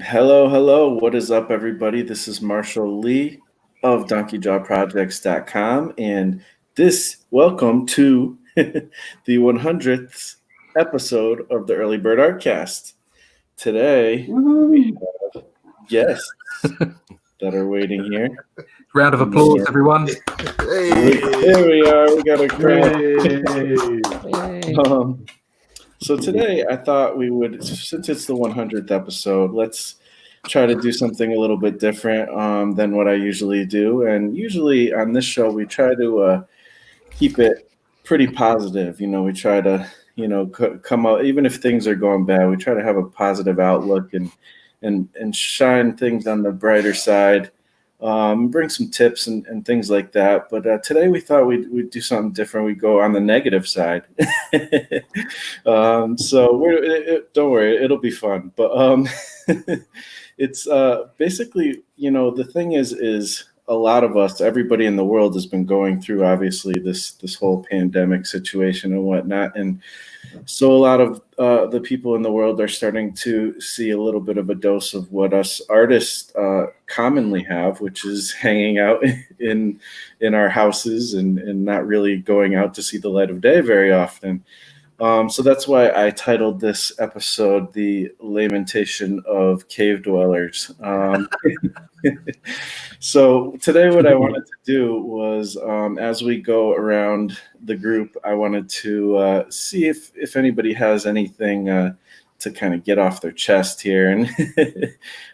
Hello, hello. What is up, everybody? This is Marshall Lee of DonkeyJawProjects.com, and welcome to the 100th episode of the Early Bird Artcast. Today, we have guests that are waiting here. Round of applause, everyone. There we are. We got a crowd. So today I thought we would, since it's the 100th episode, let's try to do something a little bit different than what I usually do. And usually on this show, we try to keep it pretty positive. We try to, come out, even if things are going bad, we try to have a positive outlook and shine things on the brighter side. Bring some tips and things like that. But today we thought we'd do something different. We'd go on the negative side. So don't worry, it'll be fun. But it's basically, the thing is a lot of us, everybody in the world has been going through, obviously, this whole pandemic situation and whatnot. And so a lot of the people in the world are starting to see a little bit of a dose of what us artists commonly have, which is hanging out in our houses and not really going out to see the light of day very often. So that's why I titled this episode "The Lamentation of Cave Dwellers." So today what I wanted to do was, as we go around the group, I wanted to see if anybody has anything to kind of get off their chest here. And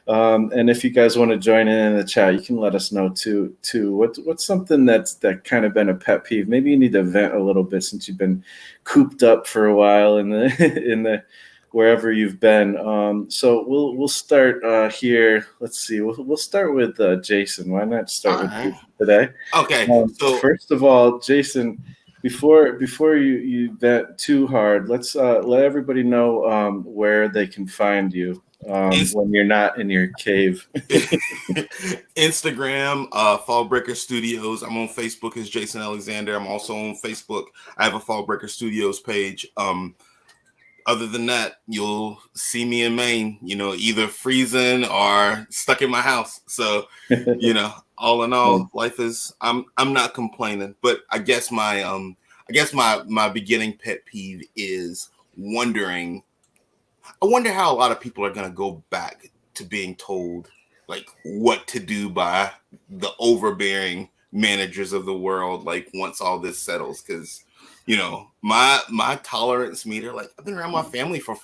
and if you guys want to join in the chat, you can let us know too. What's something that kind of been a pet peeve? Maybe you need to vent a little bit since you've been cooped up for a while in the wherever you've been. So we'll start here. Let's see. We'll start with Jason. Why not start with you today? Okay. So first of all, Jason, before you vent too hard, let's let everybody know where they can find you when you're not in your cave. Instagram, Fallbreaker Studios. I'm on Facebook as Jason Alexander. I'm also on Facebook. I have a Fallbreaker Studios page. Other than that, you'll see me in Maine, either freezing or stuck in my house. So, all in all, life is, I'm not complaining, but I guess my beginning pet peeve is I wonder how a lot of people are going to go back to being told like what to do by the overbearing managers of the world. Like once all this settles, because my tolerance meter, like I've been around my family for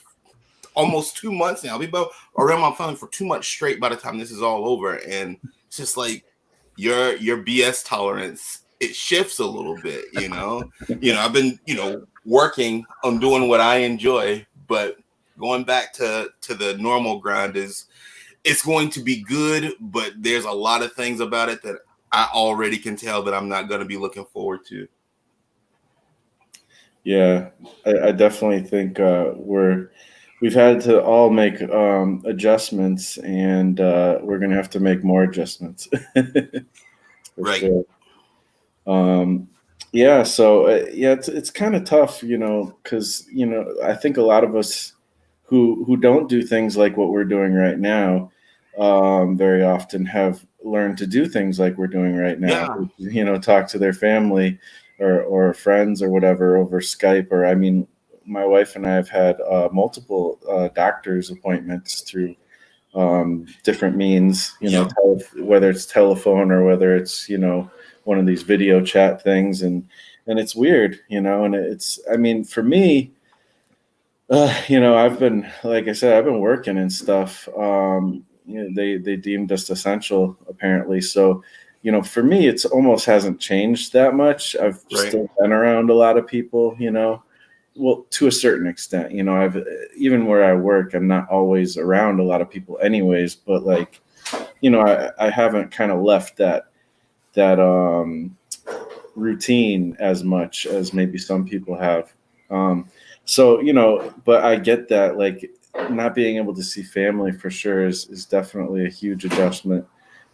almost 2 months now. I'll be around my family for 2 months straight by the time this is all over. And it's just like your BS tolerance, it shifts a little bit, I've been, working on doing what I enjoy, but going back to the normal grind it's going to be good, but there's a lot of things about it that I already can tell that I'm not going to be looking forward to. Yeah, I definitely think we've had to all make adjustments, and we're gonna have to make more adjustments. Right. Sure. Yeah. So it's kind of tough, because I think a lot of us who don't do things like what we're doing right now very often have learned to do things like we're doing right now. Yeah. Talk to their family or friends or whatever over Skype. Or, I mean, my wife and I have had multiple doctor's appointments through different means, whether it's telephone or whether it's, one of these video chat things. And it's weird, and it's, I mean, for me, I've been, like I said, I've been working and stuff. They deemed us essential, apparently. So, for me, it's almost hasn't changed that much. I've still been around a lot of people, well, to a certain extent, I've, even where I work, I'm not always around a lot of people anyways, but like, I haven't kind of left that routine as much as maybe some people have. So, but I get that, like, not being able to see family for sure is definitely a huge adjustment.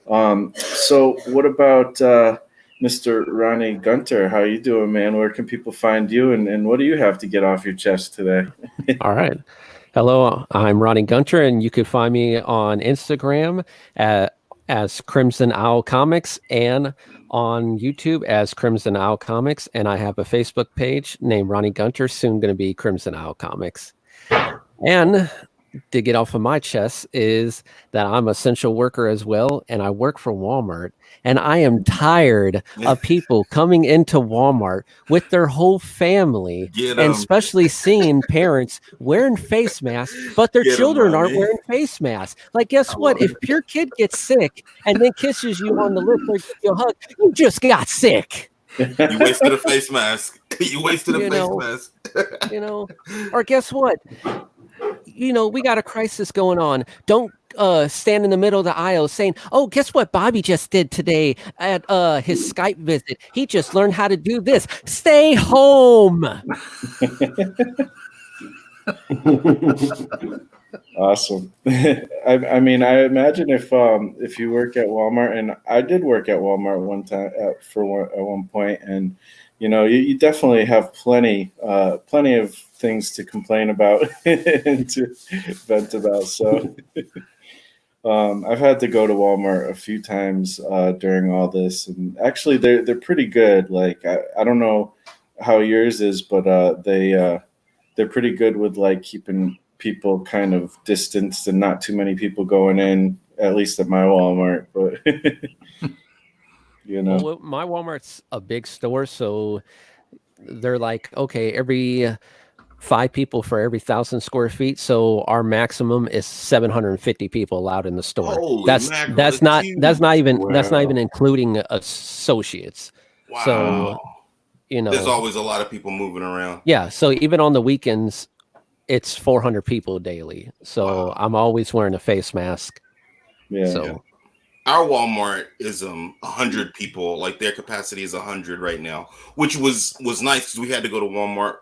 So what about Mr. Ronnie Gunter? How you doing, man? Where can people find you, and what do you have to get off your chest today? All right. Hello, I'm Ronnie Gunter, and you can find me on Instagram as Crimson Owl Comics and on YouTube as Crimson Owl Comics. And I have a Facebook page named Ronnie Gunter, soon going to be Crimson Owl Comics. And to get off of my chest is that I'm an essential worker as well, and I work for Walmart, and I am tired of people coming into Walmart with their whole family, and especially seeing parents wearing face masks, but their children aren't wearing face masks. Like, guess what? If your kid gets sick and then kisses you on the lips or gives you a hug, you just got sick. You wasted a face mask. You wasted a face mask. Or guess what? We got a crisis going on. Don't stand in the middle of the aisle saying, oh, guess what Bobby just did today at his Skype visit? He just learned how to do this. Stay home. Awesome. I mean, I imagine if you work at Walmart, and I did work at Walmart one time at one point, and you definitely have plenty of things to complain about and to vent about. So I've had to go to Walmart a few times during all this, and actually they're pretty good. Like I don't know how yours is, but they're pretty good with like keeping people kind of distanced and not too many people going in, at least at my Walmart. But Well, my Walmart's a big store, so they're like, okay, every 5 people for every 1,000 square feet. So our maximum is 750 people allowed in the store. Holy that's not even including associates. Wow. So there's always a lot of people moving around. Yeah. So even on the weekends, it's 400 people daily. So I'm always wearing a face mask. Yeah. So our Walmart is 100 people. Like their capacity is 100 right now, which was nice because we had to go to Walmart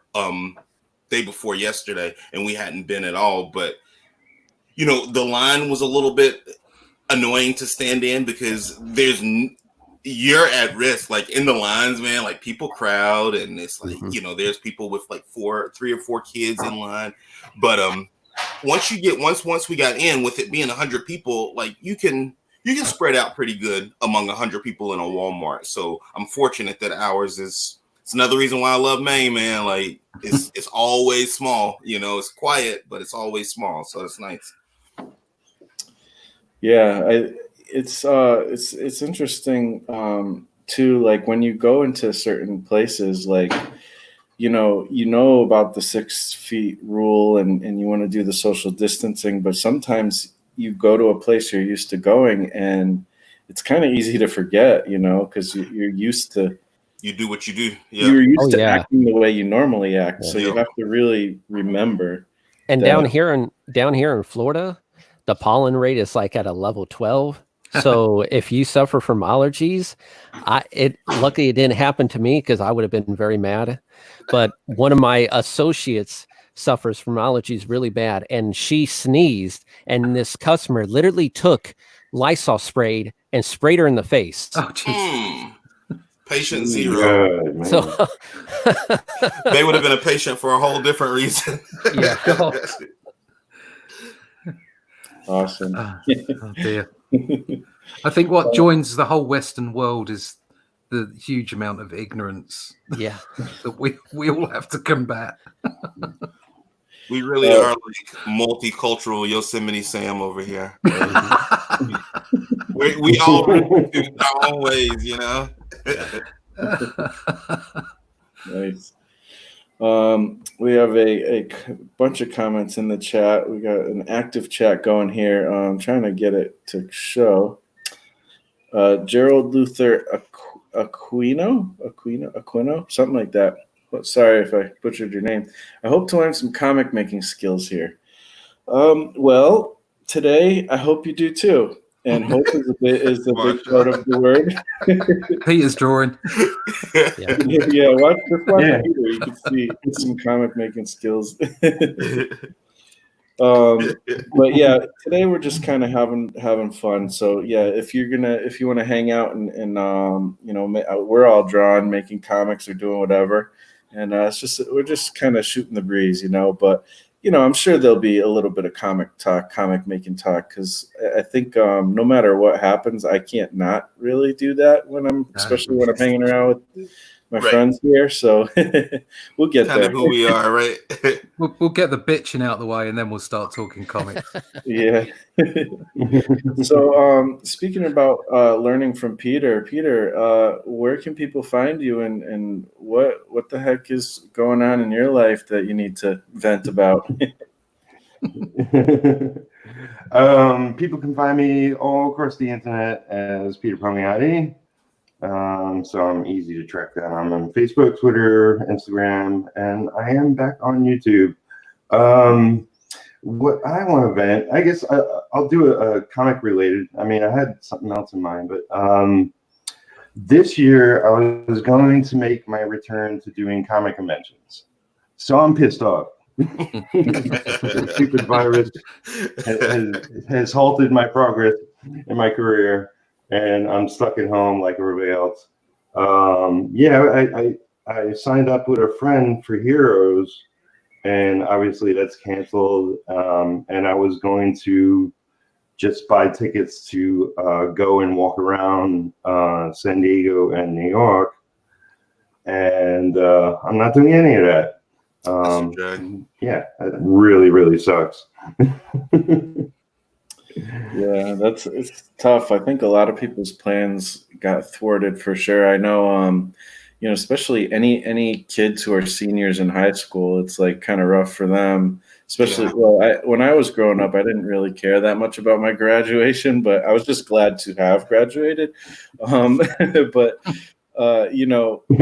day before yesterday, and we hadn't been at all. But the line was a little bit annoying to stand in because you're at risk, like in the lines, man. Like people crowd, and it's like there's people with like 3 or 4 kids in line. But once we got in, with it being 100 people, like you can spread out pretty good among 100 people in a Walmart. So I'm fortunate that ours is. It's another reason why I love Maine, man. Like it's always small. It's quiet, but it's always small. So it's nice. Yeah, it's interesting too. Like when you go into certain places, like you know about the 6 feet rule, and you want to do the social distancing, but sometimes you go to a place you're used to going, and it's kind of easy to forget, because you're used to. You do what you do. Yeah. You're used to acting the way you normally act, so you have to really remember. And down here in Florida, the pollen rate is like at a level 12. So if you suffer from allergies, luckily it didn't happen to me because I would have been very mad. But one of my associates suffers from allergies really bad, and she sneezed, and this customer literally took Lysol sprayed and sprayed her in the face. Oh, jeez. Patient 0. God, so they would have been a patient for a whole different reason. Yeah. Awesome. Oh dear. I think what joins the whole Western world is the huge amount of ignorance. Yeah. That we all have to combat. We really are like multicultural Yosemite Sam over here. we all do our own ways, Nice. We have a bunch of comments in the chat. We got an active chat going here. I'm trying to get it to show. Gerald Luther Aquino, something like that. Sorry if I butchered your name. I hope to learn some comic making skills here. Well, today I hope you do too. And hope is a big part of the word. Peter's drawing. Yeah, watch Peter. You can see some comic making skills. But yeah, today we're just kind of having fun. So yeah, if you want to hang out and we're all drawing, making comics or doing whatever, and we're just kind of shooting the breeze, But I'm sure there'll be a little bit of comic talk, comic making talk, because I think no matter what happens, I can't not really do that especially when I'm hanging around with my friends here. So we'll get kind there. of who we are, right? We'll get the bitching out of the way, and then we'll start talking comics. Yeah. So speaking about learning from Peter, where can people find you, and what the heck is going on in your life that you need to vent about? People can find me all across the internet as Peter Palmiotti. So I'm easy to track down. I'm on Facebook, Twitter, Instagram, and I am back on YouTube. What I want to vent, I guess I'll do a comic related. I mean, I had something else in mind, but this year I was going to make my return to doing comic conventions. So I'm pissed off. The stupid virus has halted my progress in my career, and I'm stuck at home like everybody else. I signed up with a friend for Heroes, and obviously that's canceled. And I was going to just buy tickets to go and walk around San Diego and New York, and I'm not doing any of that. Yeah, it really, really sucks. Yeah, it's tough. I think a lot of people's plans got thwarted for sure. I know, especially any kids who are seniors in high school, it's like kind of rough for them. Especially, when I was growing up, I didn't really care that much about my graduation, but I was just glad to have graduated. But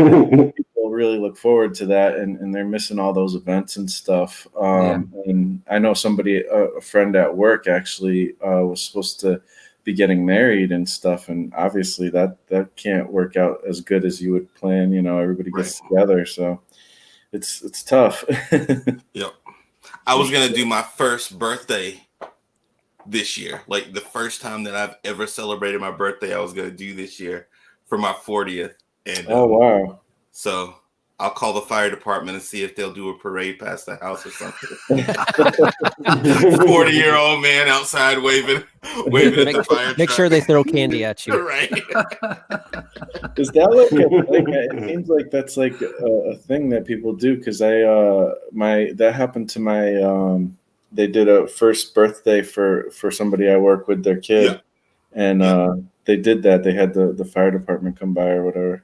people really look forward to that, and they're missing all those events and stuff. And I know a friend at work actually was supposed to be getting married and stuff, and obviously that can't work out as good as you would plan. Everybody gets together, so it's tough. Yep. I was gonna do my first birthday this year, like the first time that I've ever celebrated my birthday. I was gonna do this year for my 40th. And wow! So I'll call the fire department and see if they'll do a parade past the house or something. 40-year-old man outside waving at the fire truck. Make sure they throw candy at you. Right. Is that like a thing? It seems like that's like a thing that people do, because that happened to my they did a first birthday for somebody I work with, their kid, and they did that. They had the fire department come by or whatever.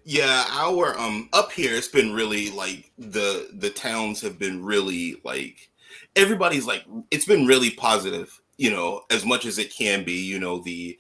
Yeah, our up here, it's been really like the towns have been really like everybody's like, it's been really positive, as much as it can be. The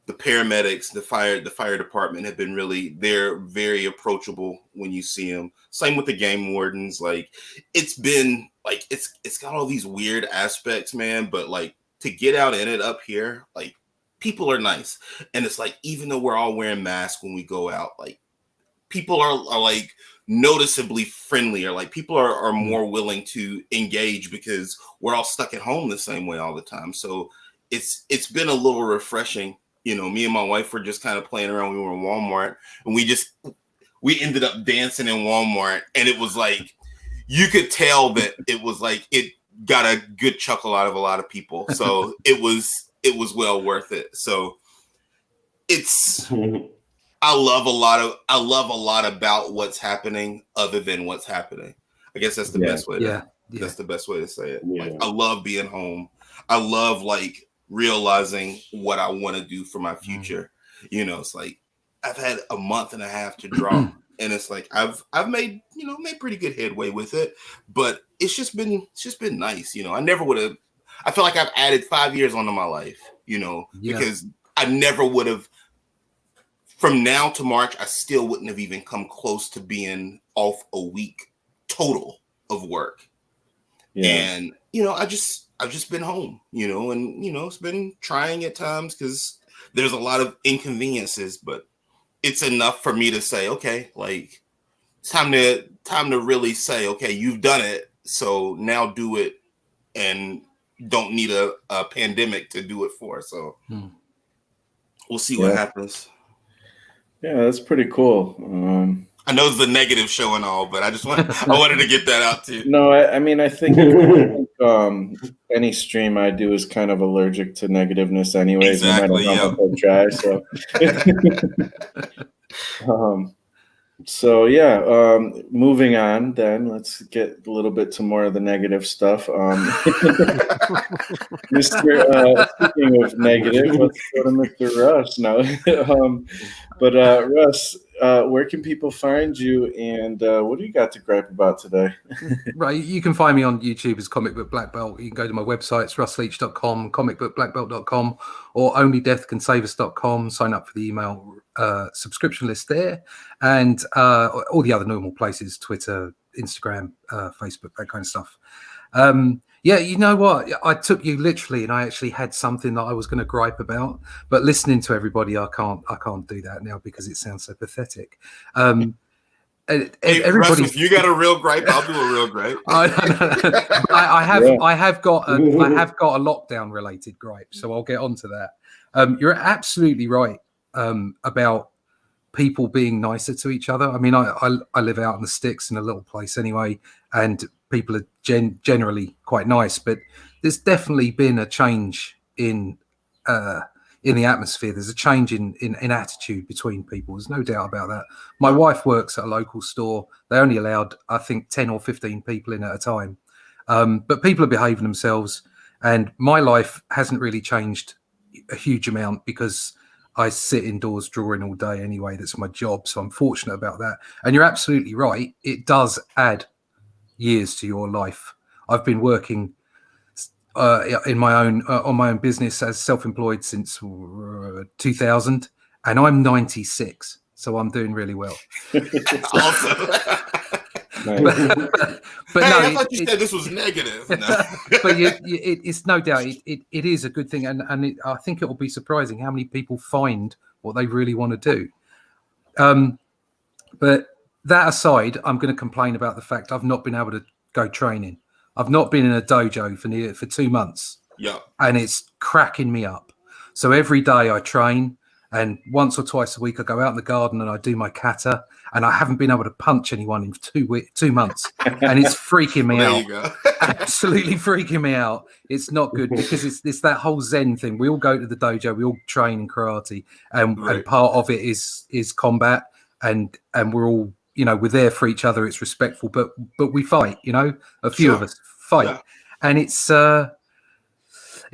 paramedics, the fire department have been they're very approachable when you see them. Same with the game wardens. Like, it's been like it's got all these weird aspects, man, but like to get out in it up here, like, people are nice. And it's like, even though we're all wearing masks when we go out, like, people are like noticeably friendlier. Like, people are more willing to engage because we're all stuck at home the same way all the time. So it's been a little refreshing. Me and my wife were just kind of playing around. We were in Walmart, and we ended up dancing in Walmart, and it was like, you could tell that it was like, it got a good chuckle out of a lot of people. So it was well worth it. So I love a lot about what's happening other than what's happening. I guess that's the best way that's the best way to say it. Yeah. Like, I love being home. I love like realizing what I want to do for my future. It's like, I've had a month and a half to draw, and it's like I've made pretty good headway with it, but it's just been nice. I never would have. I feel like I've added 5 years onto my life, because I never would have. From now to March, I still wouldn't have even come close to being off a week total of work. Yeah. And, I've just been home, and, it's been trying at times because there's a lot of inconveniences, but it's enough for me to say, okay, like, it's time to really say, okay, you've done it. So now do it, and don't need a pandemic to do it for. So we'll see what happens. Yeah, that's pretty cool. I know it's the negative show and all, but I wanted to get that out too. No, I mean, I think any stream I do is kind of allergic to negativeness anyways, Exactly, no matter how much I try. So yeah, moving on then, let's get a little bit to more of the negative stuff. Speaking of negative, let's go to Mr. Russ now. Russ, where can people find you, and what do you got to gripe about today? Right, you can find me on YouTube as Comic Book Black Belt. You can go to my websites, russleach.com, comicbookblackbelt.com, or onlydeathcansavus.com. Sign up for the email subscription list there, and all the other normal places, Twitter, Instagram, Facebook, that kind of stuff. Yeah, you know what? I took you literally, and I actually had something that I was going to gripe about. But listening to everybody, I can't do that now because it sounds so pathetic. Hey, everybody, Russ, if you got a real gripe, I'll do a real gripe. I have got a lockdown related gripe, so I'll get onto that. You're absolutely right about people being nicer to each other. I mean, I live out in the sticks in a little place anyway, and people are generally quite nice, but there's definitely been a change in the atmosphere. There's a change in attitude between people. There's no doubt about that. My wife works at a local store. They only allowed, I think, 10 or 15 people in at a time. But people are behaving themselves, and my life hasn't really changed a huge amount because I sit indoors drawing all day anyway. That's my job. So I'm fortunate about that. And you're absolutely right. It does add years to your life. I've been working in my own on my own business as self-employed since 2000, and I'm 96, so I'm doing really well. Awesome. But hey, no, I thought you said this was negative. No. But it's no doubt it is a good thing, and I think it will be surprising how many people find what they really want to do. But that aside, I'm going to complain about the fact I've not been able to go training. I've not been in a dojo for 2 months. Yeah, and it's cracking me up. So every day I train, and once or twice a week I go out in the garden and I do my kata, and I haven't been able to punch anyone in 2 months, and it's freaking me out. There you go. Absolutely freaking me out. It's not good because it's that whole Zen thing. We all go to the dojo, we all train in karate, and part of it is combat, and we're all, you know, we're there for each other. It's respectful, but we fight. You know, a few of us fight, and it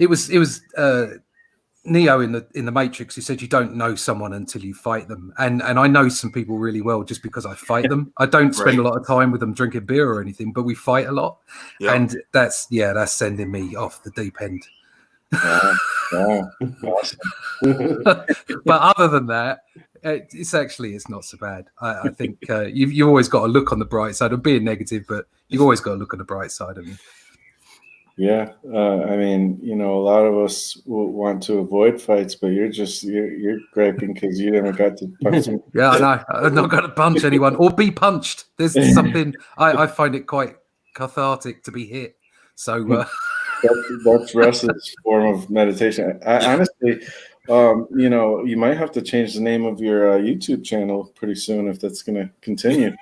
was Neo in the Matrix who said you don't know someone until you fight them, and I know some people really well just because I fight them. I don't spend a lot of time with them drinking beer or anything, but we fight a lot, and that's sending me off the deep end. Awesome. But other than that, it's not so bad. I think you've always got to look on the bright side. I'm being negative, but you've always got to look on the bright side of me. Yeah, I mean, you know, a lot of us want to avoid fights, but you're griping because you never got to punch them. Yeah, I know. I've not got to punch anyone or be punched. There's something I find it quite cathartic to be hit. So that's Russ's form of meditation. Honestly, you know, you might have to change the name of your YouTube channel pretty soon if that's going to continue.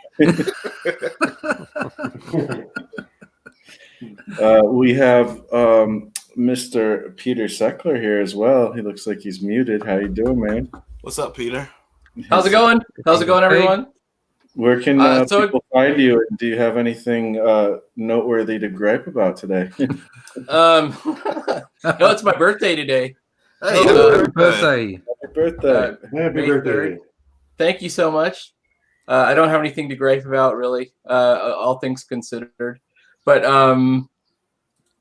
We have Mr. Peter Seckler here as well. He looks like he's muted. How you doing, man? What's up, Peter? How's it going? How's it going, everyone? Where can people find you? Do you have anything noteworthy to gripe about today? No, it's my birthday today. Hey, happy birthday! Happy birthday! Happy birthday! Thank you so much. I don't have anything to gripe about, really, all things considered. But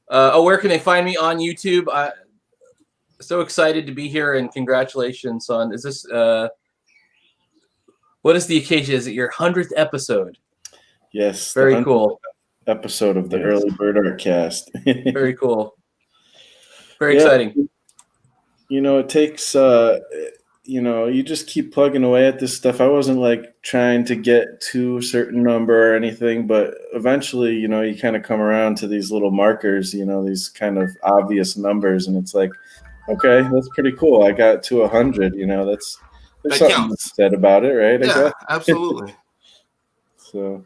where can they find me? On YouTube? So excited to be here, and congratulations on. Is this what is the occasion? Is it your 100th episode? Yes. Very cool. Episode of the Early Bird Artcast. Very cool. Very exciting. You know, it takes you know, you just keep plugging away at this stuff. I wasn't like trying to get to a certain number or anything, but eventually, you know, you kind of come around to these little markers, you know, these kind of obvious numbers, and it's like, okay, that's pretty cool. I got to 100, you know, there's something said about it, right? Yeah, absolutely. So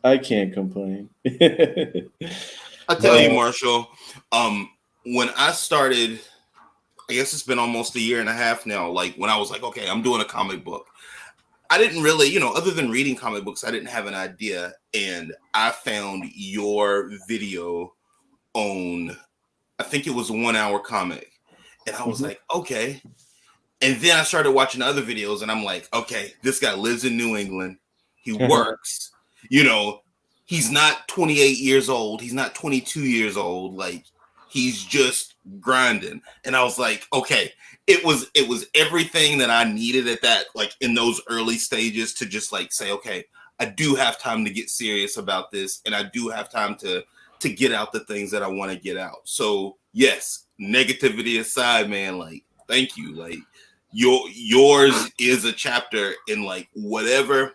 I can't complain. I tell you, Marshall, when I started, I guess it's been almost a year and a half now. Like when I was like, okay, I'm doing a comic book. I didn't really, you know, other than reading comic books, I didn't have an idea. And I found your video on, I think it was a 1 hour comic. And I was like, okay. And then I started watching other videos and I'm like, okay, this guy lives in New England. He works, you know, he's not 28 years old. He's not 22 years old. Like he's just grinding. And I was like, okay, it was everything that I needed at that, like in those early stages to just like say, okay, I do have time to get serious about this. And I do have time to get out the things that I want to get out. So yes, negativity aside, man, like, thank you. Like yours is a chapter in like whatever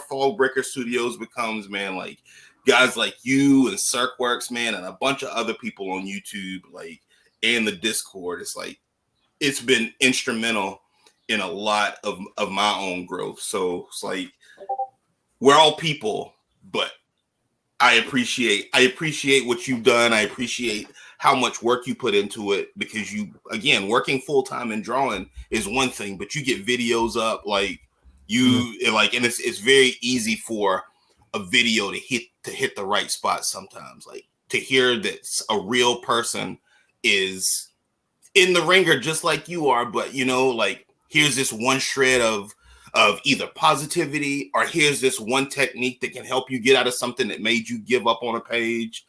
Fall Breaker Studios becomes, man. Like guys like you and Cirqueworks, man, and a bunch of other people on YouTube, like, and the Discord. It's like it's been instrumental in a lot of my own growth. So it's like we're all people, but I appreciate what you've done. I appreciate how much work you put into it, because you, again, working full time and drawing is one thing, but you get videos up like you like, and it's very easy for a video to hit the right spot sometimes. Like to hear that a real person is in the ringer just like you are, but you know, like here's this one shred of either positivity, or here's this one technique that can help you get out of something that made you give up on a page.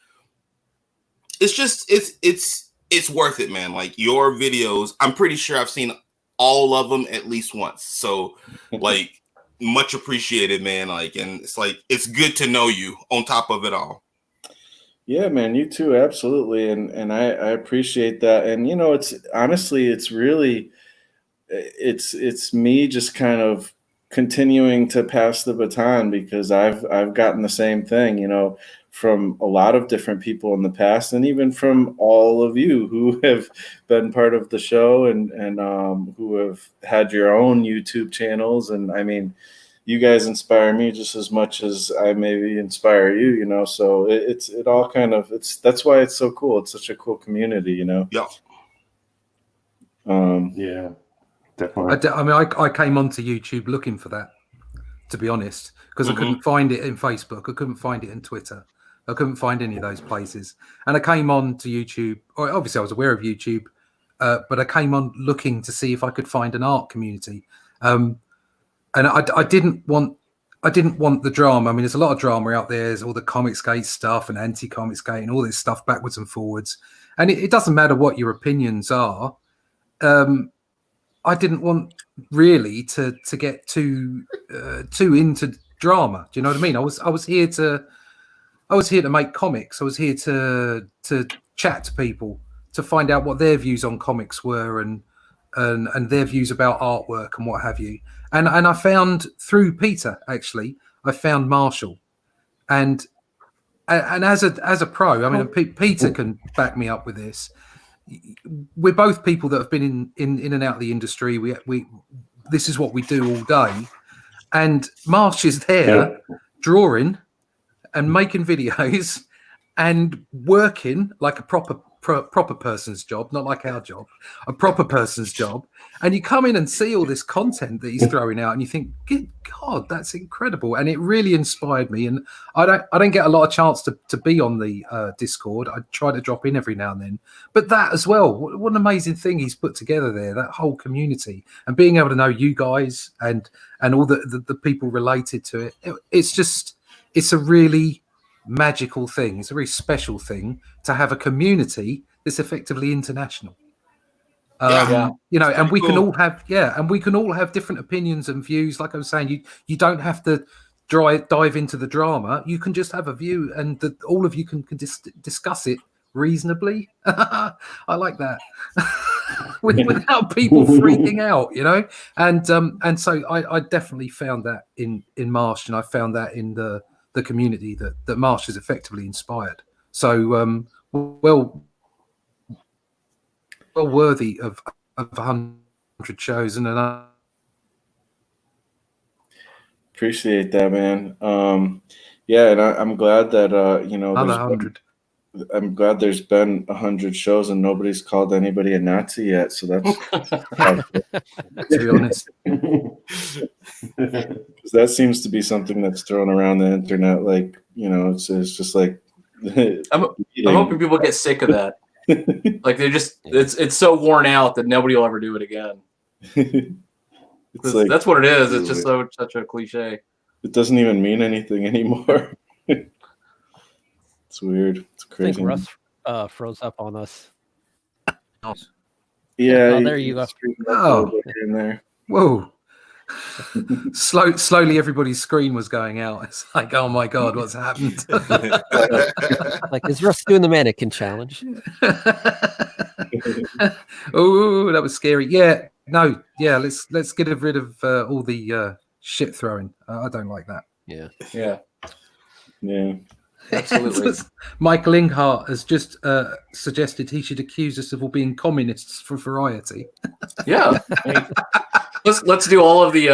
It's just, it's worth it, man. Like your videos, I'm pretty sure I've seen all of them at least once. So like much appreciated, man. Like, and it's like, it's good to know you on top of it all. Yeah, man, you too. Absolutely. And I appreciate that. And, you know, it's honestly, it's really, it's me just kind of continuing to pass the baton, because I've gotten the same thing, you know, from a lot of different people in the past, and even from all of you who have been part of the show and who have had your own YouTube channels. And I mean, you guys inspire me just as much as I maybe inspire you, you know. So it all kind of, that's why it's so cool. It's such a cool community, you know. Yeah. Yeah, definitely. I mean, I came onto YouTube looking for that, to be honest, because I couldn't find it in Facebook. I couldn't find it in Twitter. I couldn't find any of those places. And I came on to YouTube, or obviously I was aware of YouTube, but I came on looking to see if I could find an art community. And I didn't want the drama. I mean, there's a lot of drama out there. There's all the Comicsgate stuff and anti-Comicsgate and all this stuff backwards and forwards. And it doesn't matter what your opinions are. I didn't want really to get too into drama. Do you know what I mean? I was here to make comics. I was here to chat to people, to find out what their views on comics were and their views about artwork and what have you. And I found through Peter, actually, I found Marshall, and as a pro, I mean, Peter can back me up with this. We're both people that have been in and out of the industry. We this is what we do all day, and Marsh is there drawing and making videos and working like a proper person's job, not like our job, a proper person's job. And you come in and see all this content that he's throwing out, and you think, good God, that's incredible. And it really inspired me. And I don't get a lot of chance to be on the Discord. I try to drop in every now and then, but that as well, what an amazing thing he's put together there, that whole community, and being able to know you guys and all the people related to it. It's a really magical thing. It's a very special thing to have a community that's effectively international. You know, and we can all have different opinions and views. Like I was saying, you don't have to dive into the drama. You can just have a view, and all of you can discuss it reasonably. I like that. Without people freaking out, you know. And so I definitely found that in Marsh, and I found that in the community that Marsh has effectively inspired. So well worthy of 100 shows and another. Appreciate that, man. Yeah, and I'm glad that Another 100. I'm glad there's been 100 shows and nobody's called anybody a Nazi yet. So that's To be honest. 'Cause that seems to be something that's thrown around the internet. Like, it's just like I'm hoping people get sick of that. Like it's so worn out that nobody will ever do it again. It's like, that's what it is. It's just such a cliche. It doesn't even mean anything anymore. It's weird. It's I crazy. think Russ froze up on us. Yeah. Oh, there you go. Oh. In there. Whoa. Slowly everybody's screen was going out. It's like, oh my God, what's happened? Like, is Russ doing the mannequin challenge? Oh, that was scary. Yeah, no, yeah, let's get rid of all the shit throwing. I don't like that. Yeah. Absolutely. Michael Inghart has just suggested he should accuse us of all being communists for variety. Yeah. I mean, let's do all of the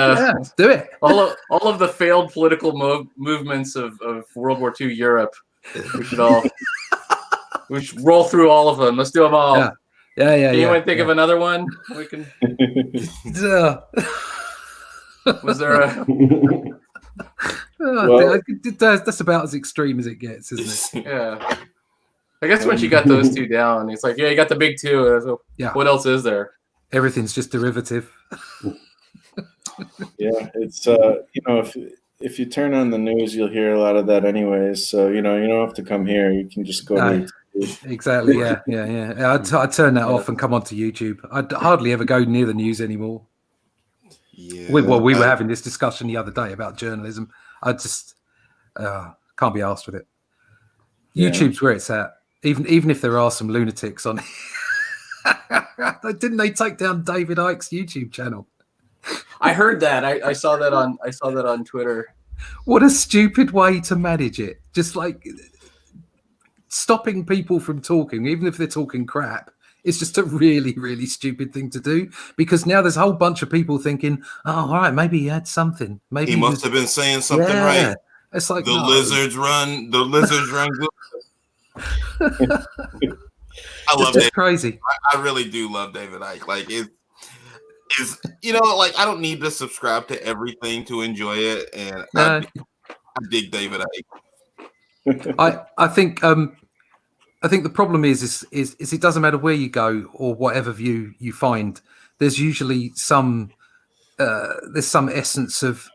do it. all of the failed political movements of World War II Europe. We should roll through all of them. Let's do them all. Yeah. Anyone think of another one? We can. Was there a? That's about as extreme as it gets, isn't it? Yeah. I guess once you got those two down, it's like, yeah, you got the big two. So what else is there? Everything's just derivative. Yeah, it's if you turn on the news, you'll hear a lot of that anyways. So you don't have to come here. You can just go to YouTube. Exactly. Yeah. I turn that off and come onto YouTube. I'd hardly ever go near the news anymore. Yeah. We were having this discussion the other day about journalism. I just can't be arsed with it. YouTube's where it's at. Even if there are some lunatics on it. Didn't they take down David Icke's YouTube channel? I heard that. I saw that on Twitter. What a stupid way to manage it. Just like stopping people from talking, even if they're talking crap. It's just a really, really stupid thing to do, because now there's a whole bunch of people thinking, oh, all right, maybe he had something. Maybe he must have been saying something right. It's like the lizards run good. I love it. Crazy. I really do love David Icke. Like it's like I don't need to subscribe to everything to enjoy it, and I dig David Icke. I think the problem is it doesn't matter where you go or whatever view you find. There's usually some essence of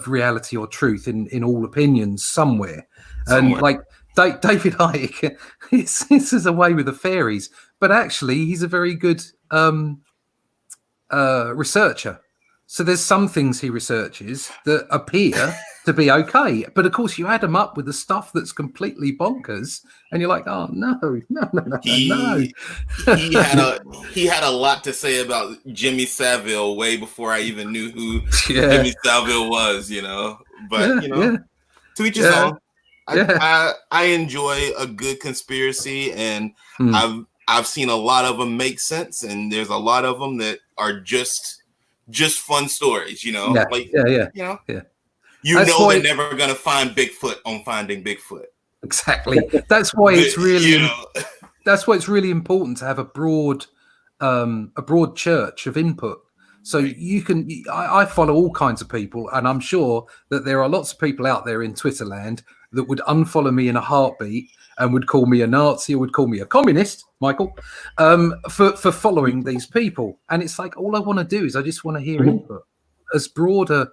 reality or truth in all opinions somewhere. And like David Icke, this is a way with the fairies, but actually he's a very good researcher. So there's some things he researches that appear to be okay, but of course you add them up with the stuff that's completely bonkers, and you're like, oh no. He had a lot to say about Jimmy Savile way before I even knew who Jimmy Savile was, But to each his own. I enjoy a good conspiracy, and I've seen a lot of them make sense, and there's a lot of them that are just fun stories, You know they're never gonna find Bigfoot on Finding Bigfoot. Exactly. That's why it's really that's why it's really important to have a broad church of input. So you can I follow all kinds of people, and I'm sure that there are lots of people out there in Twitter land that would unfollow me in a heartbeat and would call me a Nazi or would call me a communist, Michael, for following these people. And it's like, all I want to do is I just want to hear input, as broad a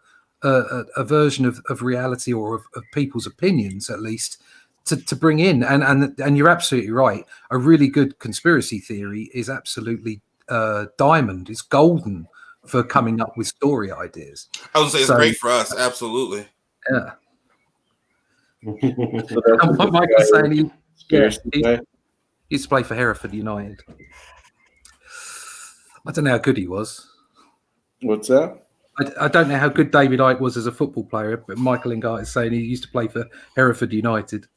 version of reality or of people's opinions, at least, to bring in. And you're absolutely right. A really good conspiracy theory is absolutely diamond. It's golden for coming up with story ideas. I would say it's great for us. Absolutely. Yeah. Michael's saying he used to play for Hereford United. I don't know how good he was. What's that? I don't know how good David Icke was as a football player, but Michael Ingart is saying he used to play for Hereford United.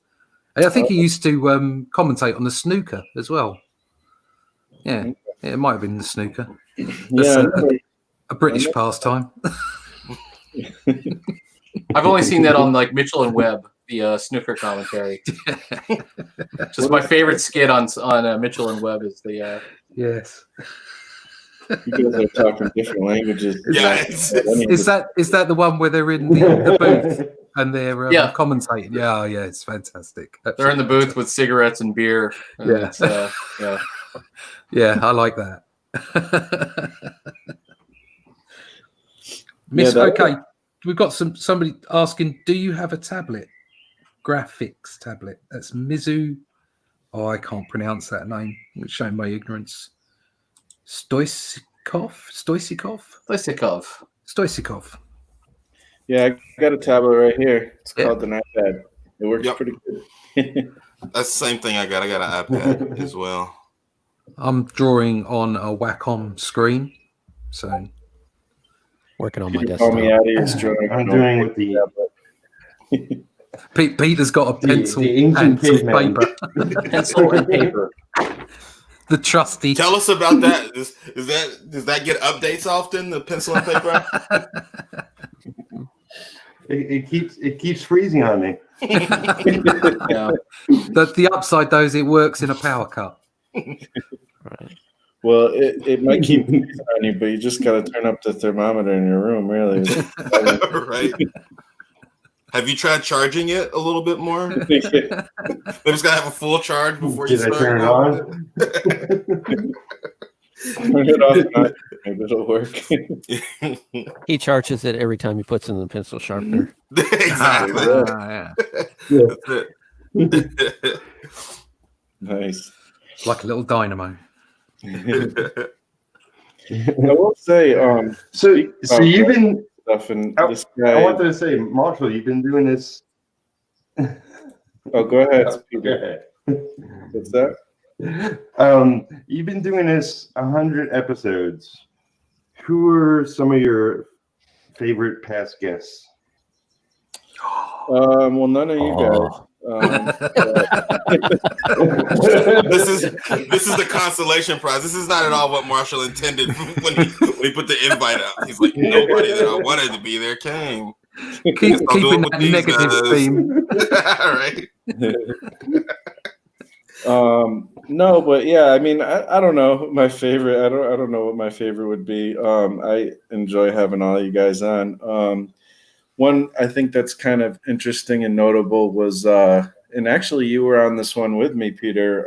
I think he used to commentate on the snooker as well. Yeah, it might have been the snooker. Yeah, a British pastime. I've only seen that on like Mitchell and Webb, the snooker commentary. Just my favorite skit on Mitchell and Webb is the Yes. You guys are talking different languages. Is that the one where they're in the booth and they're commentating? Yeah, yeah, it's fantastic. They're in the booth with cigarettes and beer. And Yeah. it's, yeah. Yeah, I like that. Miss, okay, we've got somebody asking, do you have a tablet? Graphics tablet. That's Mizu. Oh, I can't pronounce that name. It's showing my ignorance. Stoichkov. Yeah, I got a tablet right here. It's called an iPad. It works pretty good. That's the same thing I got. I got an iPad as well. I'm drawing on a Wacom screen, so working on my desktop. I'm doing with the Peter's got a pencil and paper. Pencil and paper. The trusty. Tell us about that. Does that get updates often? The pencil and paper. It keeps freezing on me. Yeah. The upside though is it works in a power cut. Right. Well, it might keep freezing on you, but you just got to turn up the thermometer in your room, really. Right. Have you tried charging it a little bit more? They just gotta have a full charge before you start. Turn it on? Turn it off, maybe it'll work. He charges it every time he puts in the pencil sharpener. Exactly. Nice. Like a little dynamo. I will say, so you've been stuff and this I guy. wanted to say, Marshall, you've been doing this. Oh, go ahead. Go ahead. What's that? You've been doing this 100 episodes. Who are some of your favorite past guests? Well, none of you guys. This is the consolation prize. This is not at all what Marshall intended when he put the invite out. He's like, nobody that I wanted to be there came. Keeping that negative theme. Right. No, but yeah, I mean, I don't know my favorite. I don't know what my favorite would be. I enjoy having all you guys on. One I think that's kind of interesting and notable was, and actually you were on this one with me, Peter.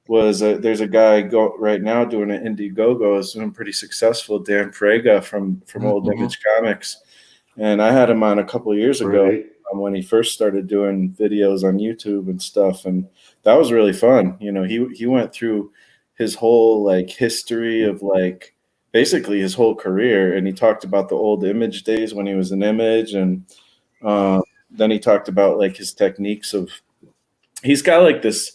There's a guy right now doing an Indiegogo, is doing pretty successful, Dan Frega from Old Image Comics, and I had him on a couple of years ago when he first started doing videos on YouTube and stuff, and that was really fun. You know, he went through his whole like history of like basically his whole career, and he talked about the old Image days when he was in Image, and then he talked about like his techniques of, he's got like this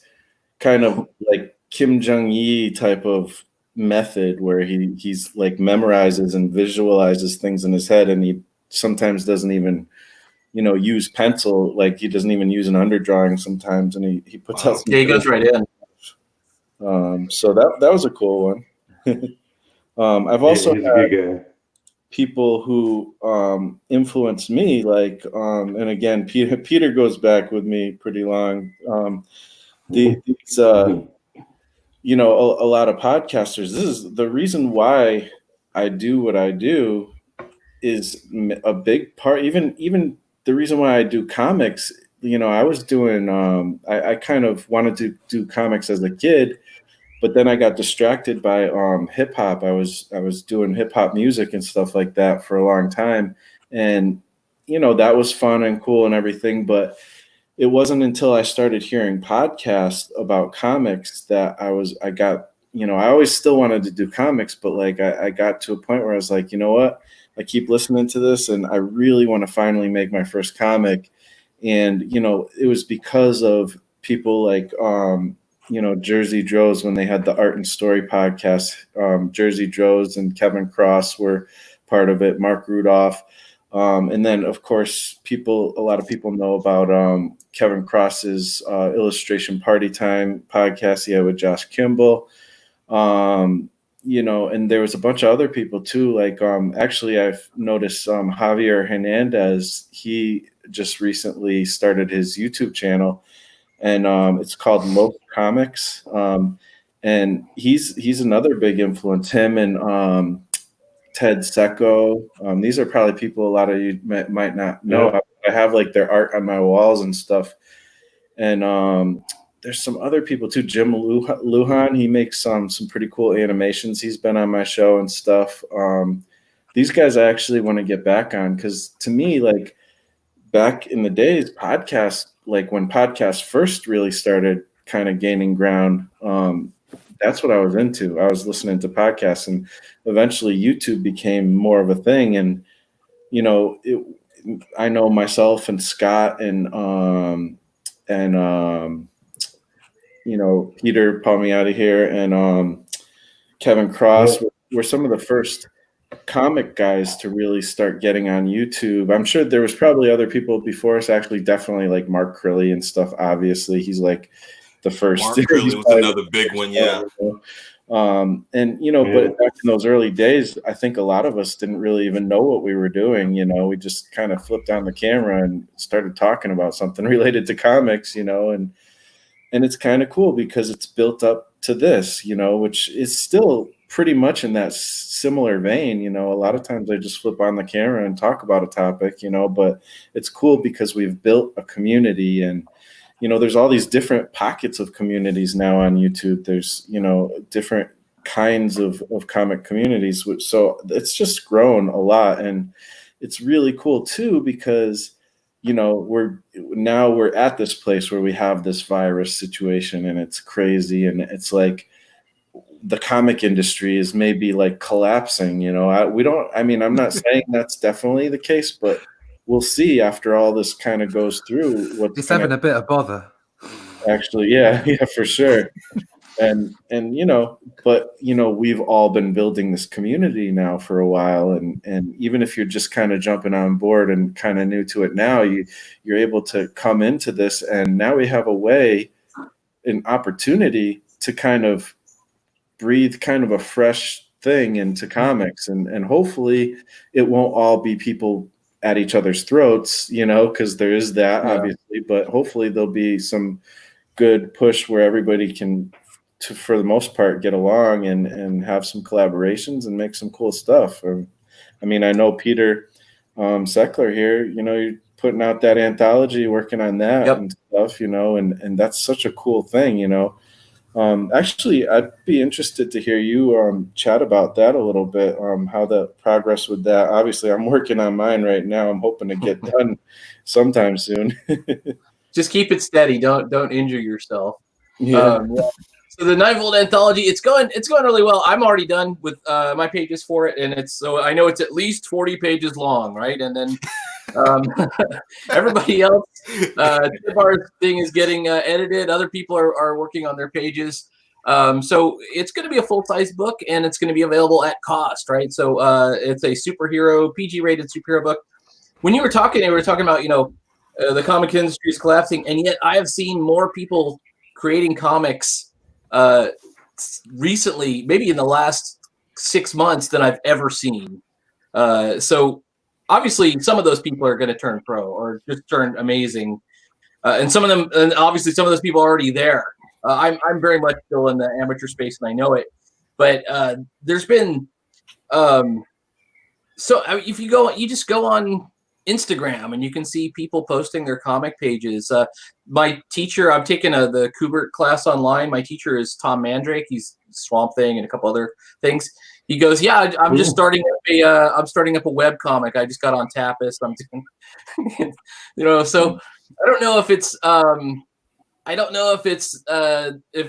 kind of like Kim Jong-il type of method where he's like memorizes and visualizes things in his head, and he sometimes doesn't even, you know, use pencil, like he doesn't even use an underdrawing sometimes, and he puts out some he goes right in. So that was a cool one. I've also had people who influenced me, like and again, Peter goes back with me pretty long. These you know, a lot of podcasters, this is the reason why I do what I do, is a big part, even the reason why I do comics. You know, I was doing I kind of wanted to do comics as a kid, but then I got distracted by hip hop. I was doing hip hop music and stuff like that for a long time, and you know, that was fun and cool and everything, but it wasn't until I started hearing podcasts about comics that I got, you know, I always still wanted to do comics, but like I got to a point where I was like, you know what, I keep listening to this and I really want to finally make my first comic. And, you know, it was because of people like, you know, Jersey Droz, when they had the Art and Story podcast. Jersey Droz and Kevin Cross were part of it, Mark Rudolph. And then, of course, a lot of people know about Kevin Cross's Illustration Party Time podcast he had with Josh Kimball. you know, and there was a bunch of other people too. Like, actually, I've noticed Javier Hernandez. He just recently started his YouTube channel, and it's called Low Comics. And he's another big influence. Him and Ted Secco. These are probably people a lot of you might not know. Yeah. I have like their art on my walls and stuff. And there's some other people too. Jim Lujan, he makes some pretty cool animations. He's been on my show and stuff. These guys I actually want to get back on, because to me, like back in the days, podcasts, like when podcasts first really started kind of gaining ground, that's what I was into. I was listening to podcasts, and eventually YouTube became more of a thing. And, you know, I know myself and Scott and you know, Peter Palmiati here and Kevin Cross were some of the first comic guys to really start getting on YouTube. I'm sure there was probably other people before us, actually, definitely like Mark Crilly and stuff. Obviously, he's like the first. Mark Crilly was another big one, yeah. And you know, but back in those early days, I think a lot of us didn't really even know what we were doing. You know, we just kind of flipped on the camera and started talking about something related to comics. You know, and it's kind of cool because it's built up to this. You know, which is still pretty much in that similar vein. You know, a lot of times I just flip on the camera and talk about a topic. You know, but it's cool because we've built a community. And you know, there's all these different pockets of communities now on YouTube. There's, you know, different kinds of comic communities. So it's just grown a lot. And it's really cool too, because, you know, we're at this place where we have this virus situation, and it's crazy. And it's like the comic industry is maybe like collapsing, you know. I'm not saying that's definitely the case, but we'll see after all this kind of goes through. It's having a bit of bother. Actually, yeah, for sure. And you know, but you know, we've all been building this community now for a while, and even if you're just kind of jumping on board and kind of new to it now, you're able to come into this, and now we have a way, an opportunity to kind of breathe kind of a fresh thing into comics, and hopefully it won't all be people at each other's throats, you know, because there is that, obviously, but hopefully there'll be some good push where everybody can, for the most part, get along and have some collaborations and make some cool stuff. I mean, I know Peter Seckler here, you know, you're putting out that anthology, working on that and stuff, you know, and that's such a cool thing, you know. Actually, I'd be interested to hear you chat about that a little bit, how the progress with that. Obviously, I'm working on mine right now. I'm hoping to get done sometime soon. Just keep it steady. Don't injure yourself. Yeah. So the 9-volt anthology, it's going really well. I'm already done with my pages for it, and so I know it's at least 40 pages long, right? And then everybody else, Tibar's thing is getting edited. Other people are working on their pages. So it's going to be a full-size book, and it's going to be available at cost, right? So it's a superhero, PG-rated superhero book. When you were talking, about, you know, the comic industry is collapsing, and yet I have seen more people creating comics recently, maybe in the last 6 months, than I've ever seen. So obviously, some of those people are going to turn pro or just turn amazing, and some of them, and obviously, some of those people are already there. I'm very much still in the amateur space, and I know it. But there's been so if you just go on Instagram and you can see people posting their comic pages. My teacher, I'm taking the Kubert class online. My teacher is Tom Mandrake. He's Swamp Thing and a couple other things. He goes, yeah, I'm just starting up a web comic. I just got on Tapas. I'm doing, you know, so I don't know if it's if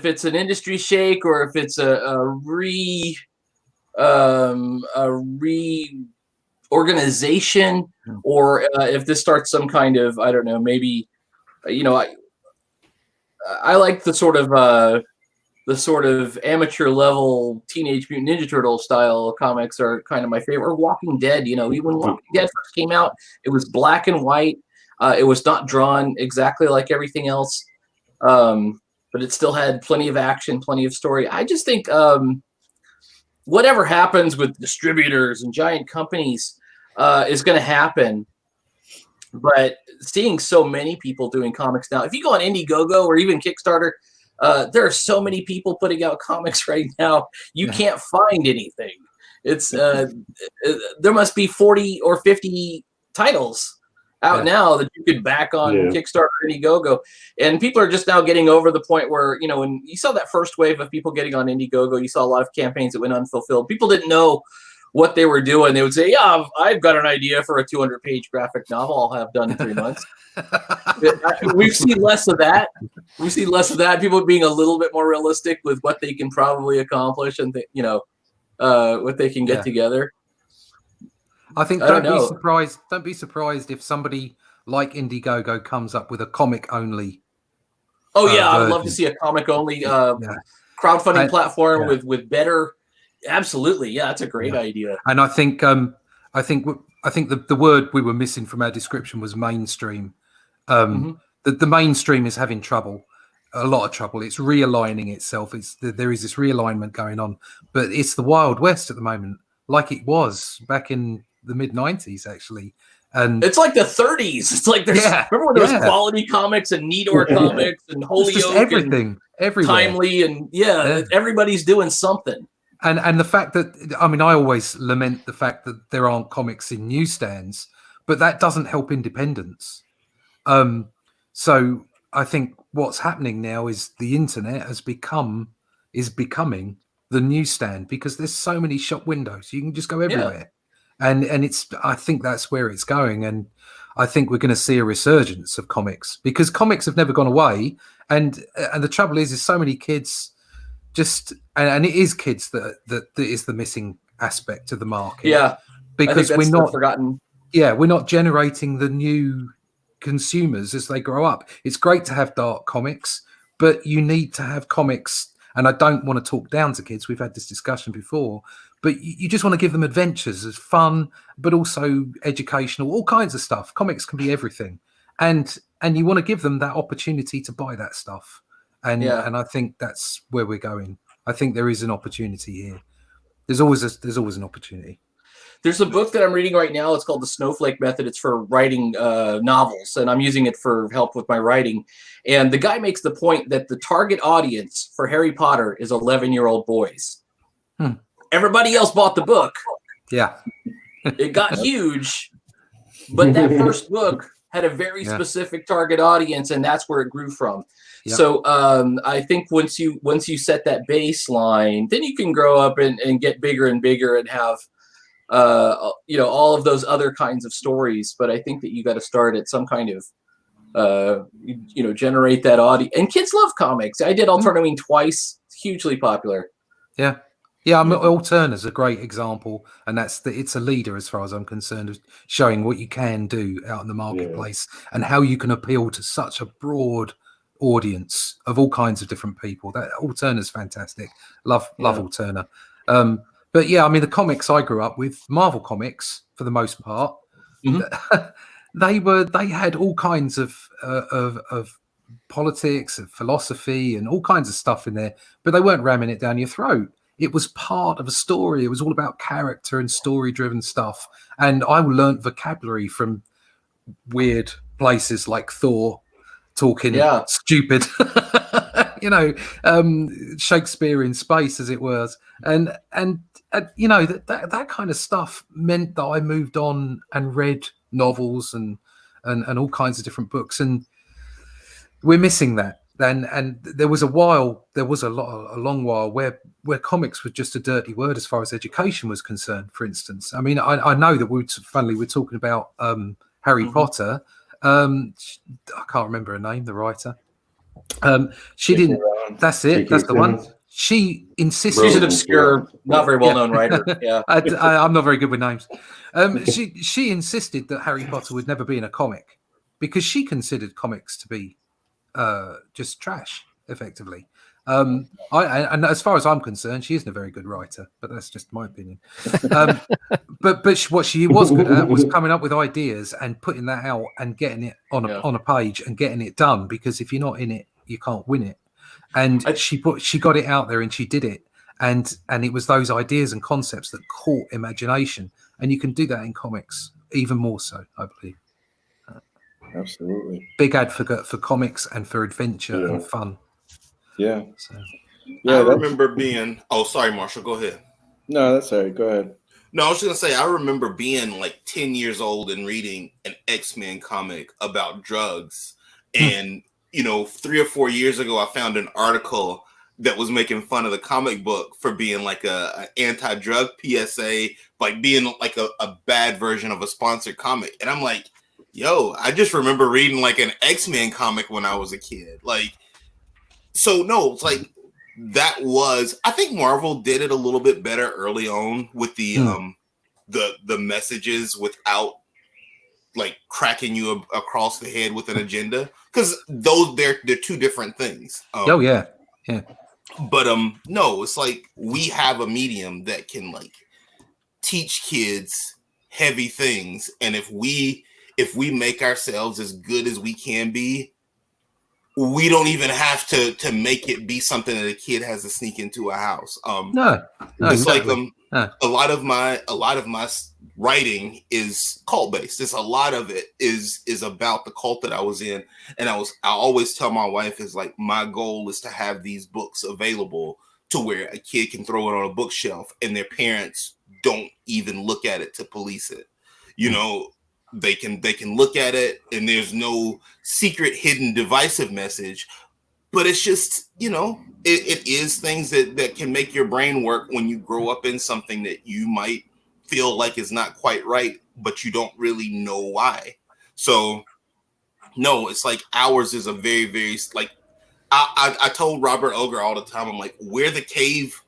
it's an industry shake or if it's a reorganization, or if this starts some kind of, I don't know, maybe, you know, I like the sort of amateur level Teenage Mutant Ninja Turtle style comics are kind of my favorite. Or Walking Dead, you know, even when Walking Dead first came out, it was black and white. It was not drawn exactly like everything else, but it still had plenty of action, plenty of story. I just think whatever happens with distributors and giant companies is going to happen. But seeing so many people doing comics now, if you go on Indiegogo or even Kickstarter, there are so many people putting out comics right now. You can't find anything. It's there must be 40 or 50 titles out now that you could back on Kickstarter or Indiegogo. And people are just now getting over the point where, you know, when you saw that first wave of people getting on Indiegogo, you saw a lot of campaigns that went unfulfilled. People didn't know what they were doing. They would say, yeah, I've got an idea for a 200-page graphic novel I'll have done in 3 months. We've seen less of that. We've seen less of that. People being a little bit more realistic with what they can probably accomplish and, you know, what they can get together. I think don't be surprised if somebody like Indiegogo comes up with a comic only. Oh yeah, I would love to see a comic only crowdfunding platform with better. Absolutely, yeah, that's a great idea. And I think the word we were missing from our description was mainstream. The mainstream is having trouble, a lot of trouble. It's realigning itself. There is this realignment going on, but it's the Wild West at the moment, like it was back in the mid-90s, actually. And it's like the 30s. It's like there's remember when there was Quality Comics and Needor Comics and Holyoke, everything, everywhere. Timely, and everybody's doing something. And the fact that, I mean, I always lament the fact that there aren't comics in newsstands, but that doesn't help independence. So I think what's happening now is the internet is becoming the newsstand, because there's so many shop windows. You can just go everywhere. And I think that's where it's going. And I think we're going to see a resurgence of comics, because comics have never gone away. And the trouble is so many kids and it is kids that is the missing aspect of the market. Yeah. Because we're not forgotten. Yeah, we're not generating the new consumers as they grow up. It's great to have dark comics, but you need to have comics. And I don't want to talk down to kids. We've had this discussion before, but you just want to give them adventures as fun, but also educational, all kinds of stuff. Comics can be everything. And you want to give them that opportunity to buy that stuff. And I think that's where we're going. I think there is an opportunity here. There's always an opportunity. There's a book that I'm reading right now. It's called The Snowflake Method. It's for writing novels, and I'm using it for help with my writing. And the guy makes the point that the target audience for Harry Potter is 11-year-old boys. Everybody else bought the book. Yeah. It got huge, but that first book had a very specific target audience, and that's where it grew from. Yep. So I think once you set that baseline, then you can grow up and get bigger and bigger and have all of those other kinds of stories. But I think that you got to start at some kind of generate that audience. And kids love comics. I did Alternamine twice. It's hugely popular. Yeah. Yeah, I mean, Alterna's a great example, and it's a leader as far as I'm concerned, of showing what you can do out in the marketplace and how you can appeal to such a broad audience of all kinds of different people. That Alterna's fantastic. Love Alterna. But yeah, I mean, the comics I grew up with, Marvel comics for the most part, they had all kinds of politics and philosophy and all kinds of stuff in there, but they weren't ramming it down your throat. It was part of a story. It was all about character and story-driven stuff. And I learned vocabulary from weird places like Thor talking stupid, Shakespeare in space, as it was. And that kind of stuff meant that I moved on and read novels and all kinds of different books. And we're missing that. And there was a long while where comics were just a dirty word as far as education was concerned, for instance. I mean, I know that we're talking about Harry Potter. I can't remember her name, the writer. She didn't. That's it. That's the one. She insisted. She's an obscure, not very well known writer. Yeah, I'm not very good with names. She insisted that Harry Potter would never be in a comic because she considered comics to be just trash, effectively. And as far as I'm concerned, she isn't a very good writer, but that's just my opinion. But what she was good at was coming up with ideas and putting that out and getting it on a page and getting it done. Because if you're not in it, you can't win it. And she got it out there and she did it. and it was those ideas and concepts that caught imagination, and you can do that in comics even more so, I believe. Absolutely. Big advocate for comics and for adventure and fun. Yeah. So. I remember being. Oh, sorry, Marshall. Go ahead. No, that's all right. Go ahead. No, I was just gonna say I remember being like 10 years old and reading an X-Men comic about drugs, and 3 or 4 years ago I found an article that was making fun of the comic book for being like a anti-drug PSA, like being like a bad version of a sponsored comic, and I'm like, yo, I just remember reading like an X-Men comic when I was a kid, like. So no, it's like that was. I think Marvel did it a little bit better early on with the messages without like cracking you across the head with an agenda, because they're two different things. Yeah. But no, it's like we have a medium that can like teach kids heavy things, and if we make ourselves as good as we can be, we don't even have to make it be something that a kid has to sneak into a house. No, it's exactly. like a lot of my writing is cult based. It's a lot of it is about the cult that I was in, and I always tell my wife is like, my goal is to have these books available to where a kid can throw it on a bookshelf and their parents don't even look at it to police it. They can look at it and there's no secret, hidden, divisive message, but it's just, it is things that can make your brain work when you grow up in something that you might feel like is not quite right, but you don't really know why. So no, it's like ours is a very, very, like, I told Robert Ogre all the time, I'm like, we're the cave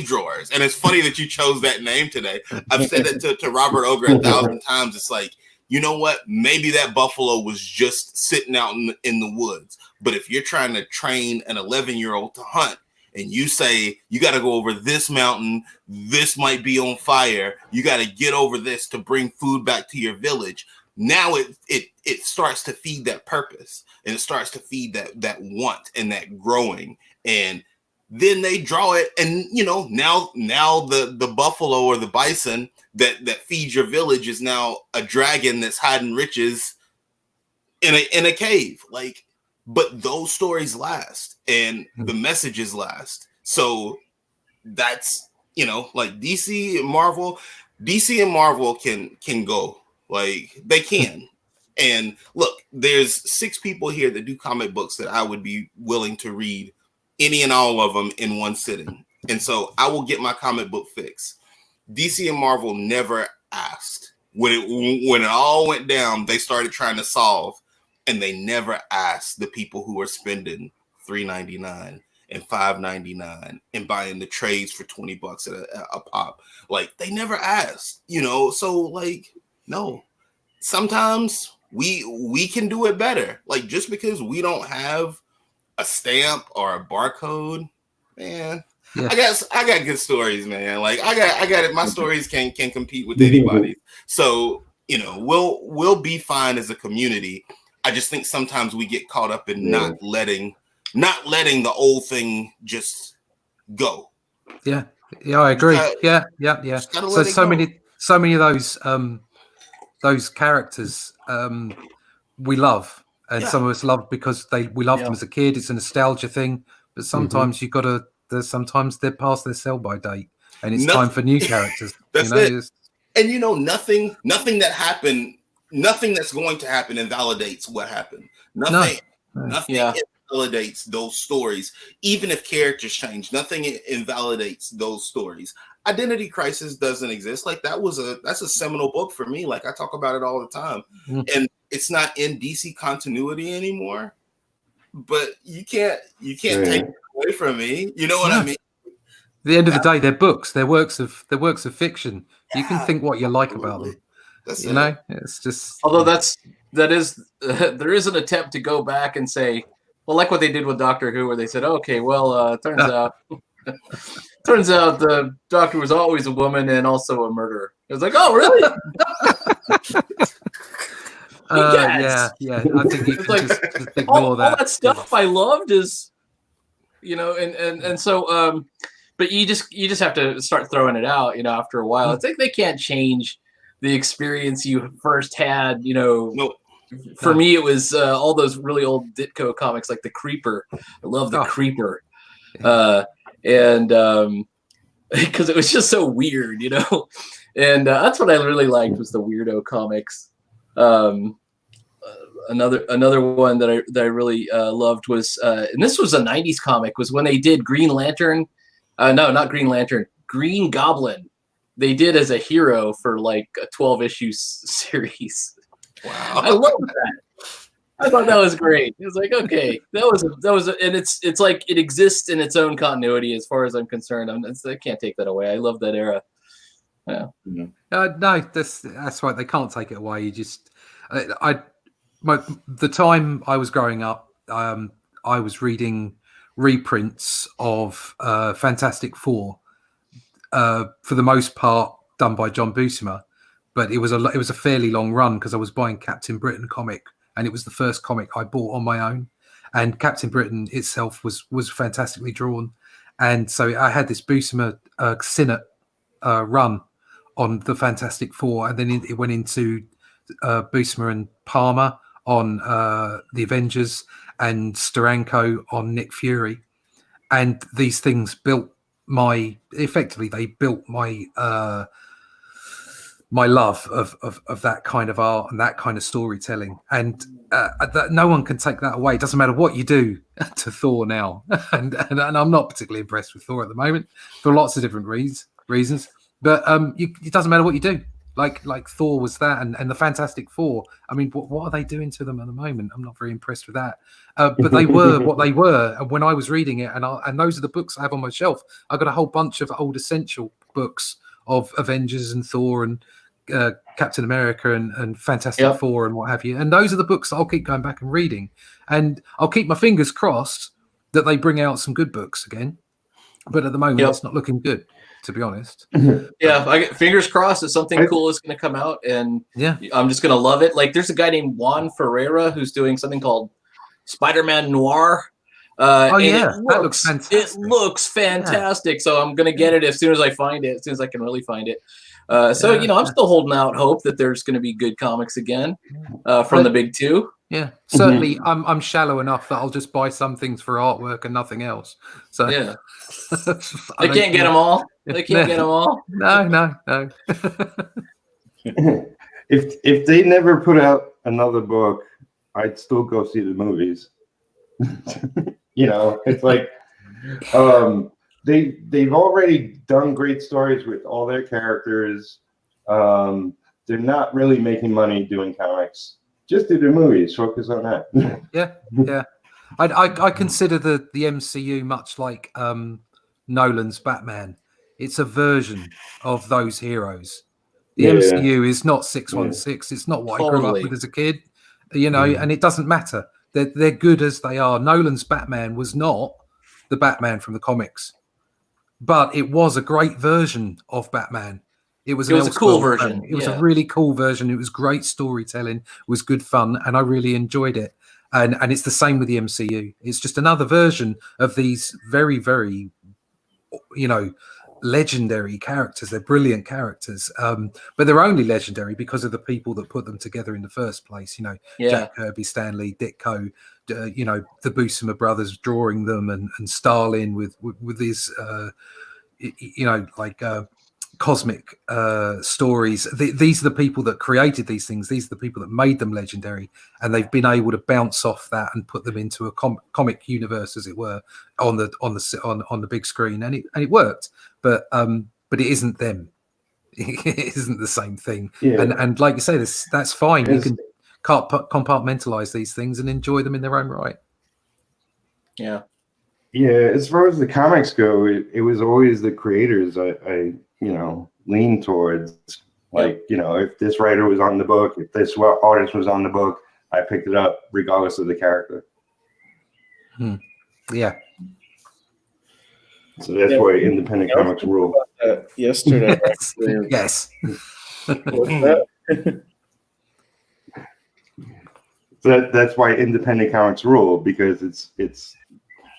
drawers. And it's funny that you chose that name today. I've said that to Robert Ogre 1,000 times. It's like, you know what? Maybe that buffalo was just sitting out in the woods. But if you're trying to train an 11-year-old to hunt, and you say, you got to go over this mountain, this might be on fire, you got to get over this to bring food back to your village. Now it starts to feed that purpose, and it starts to feed that want and that growing. And then they draw it, and now the buffalo or the bison that feeds your village is now a dragon that's hiding riches in a cave. Like, but those stories last, and the messages last. So that's like DC and Marvel. DC and Marvel can go, like, they can. And look, there's 6 people here that do comic books that I would be willing to read any and all of them in one sitting. And so I will get my comic book fix. DC and Marvel never asked. When it all went down, they started trying to solve, and they never asked the people who are spending $3.99 and $5.99 and buying the trades for $20 at a pop. Like, they never asked, so like, no, sometimes we can do it better. Like, just because we don't have a stamp or a barcode, man. Yeah. I got good stories, man. Like, I got it. My stories can compete with anybody. So, we'll be fine as a community. I just think sometimes we get caught up in not letting the old thing just go. Yeah, I agree. Yeah. So many of those characters we love. And some of us love because we loved them as a kid. It's a nostalgia thing. But sometimes sometimes they're past their sell-by date, and it's time for new characters. That's it. And nothing that happened, nothing that's going to happen invalidates what happened. Nothing invalidates those stories. Even if characters change, nothing invalidates those stories. Identity Crisis doesn't exist. Like, that's a seminal book for me. Like, I talk about it all the time. And it's not in DC continuity anymore, but you can't take it away from me. You know what I mean? At the end of the day, they're books. They're works of fiction. You can think what you like about them. It's just. Although there is an attempt to go back and say, well, like what they did with Doctor Who, where they said, okay, well, turns out the Doctor was always a woman and also a murderer. It was like, oh, really? Yeah. I think you can just ignore all that stuff I loved is, and so but you just have to start throwing it out, after a while. It's like they can't change the experience you first had, Nope. For me, it was all those really old Ditko comics, like The Creeper. I love The Creeper. And because it was just so weird, and that's what I really liked was the weirdo comics. Another one that I really loved was, and this was a 90s comic, was when they did Green Lantern. No, not Green Lantern, Green Goblin. They did as a hero for like a 12-issue series. Wow. I love that. I thought that was great. It was like, okay, that was, and it's like it exists in its own continuity as far as I'm concerned. I can't take that away. I love that era. Yeah. No, that's right. They can't take it away. You just, the time I was growing up, I was reading reprints of Fantastic Four, for the most part done by John Buscema, but it was a fairly long run because I was buying Captain Britain comic, and it was the first comic I bought on my own. And Captain Britain itself was fantastically drawn, and so I had this Buscema Sinnott run on the Fantastic Four, and then it went into Buscema and Palmer on the Avengers, and Steranko on Nick Fury, and these things built my my love of that kind of art and that kind of storytelling, and that no one can take that away. It doesn't matter what you do to Thor now, and I'm not particularly impressed with Thor at the moment for lots of different reasons. But it doesn't matter what you do. Like Thor was that, and the Fantastic Four. I mean, what are they doing to them at the moment? I'm not very impressed with that. But they were what they were, and when I was reading it, and those are the books I have on my shelf. I got a whole bunch of old essential books of Avengers and Thor and Captain America and Fantastic Four and what have you. And those are the books that I'll keep going back and reading, and I'll keep my fingers crossed that they bring out some good books again. But at the moment, it's not looking good, to be honest. Yeah, I get fingers crossed that something cool is going to come out, and I'm just going to love it. Like, there's a guy named Juan Ferreira who's doing something called Spider-Man Noir. That looks fantastic. It looks fantastic. So I'm going to get it as soon as I find it, as soon as I can really find it. I'm still holding out hope that there's going to be good comics again from the big two. Yeah, certainly. I'm shallow enough that I'll just buy some things for artwork and nothing else. So yeah, I can't get them all. They can't get them all. No. If they never put out another book, I'd still go see the movies. It's like they've already done great stories with all their characters. They're not really making money doing comics. Just do the movies. Focus on that. Yeah. I consider the MCU much like Nolan's Batman. It's a version of those heroes. The MCU is not 616. It's not what I grew up with as a kid, and it doesn't matter. They're good as they are. Nolan's Batman was not the Batman from the comics, but it was a great version of Batman. It was a cool version. It was a really cool version. It was great storytelling. It was good fun, and I really enjoyed it. And it's the same with the MCU. It's just another version of these very, very, legendary characters. They're brilliant characters, but they're only legendary because of the people that put them together in the first place. Jack Kirby, Stan Lee, Ditko, the Buscema brothers drawing them, and Starlin with his, cosmic stories. These are the people that created these things. These are the people that made them legendary, and they've been able to bounce off that and put them into a comic universe, as it were, on the big screen, and it worked. But it isn't them. It isn't the same thing. And like you say, that's fine. You can compartmentalize these things and enjoy them in their own right. Yeah, as far as the comics go, it was always the creators I lean towards. Like, if this writer was on the book, if this artist was on the book, I picked it up regardless of the character. Yeah. So that's why independent comics rule. Yesterday. Yes. What's that? So that's why independent comics rule, because it's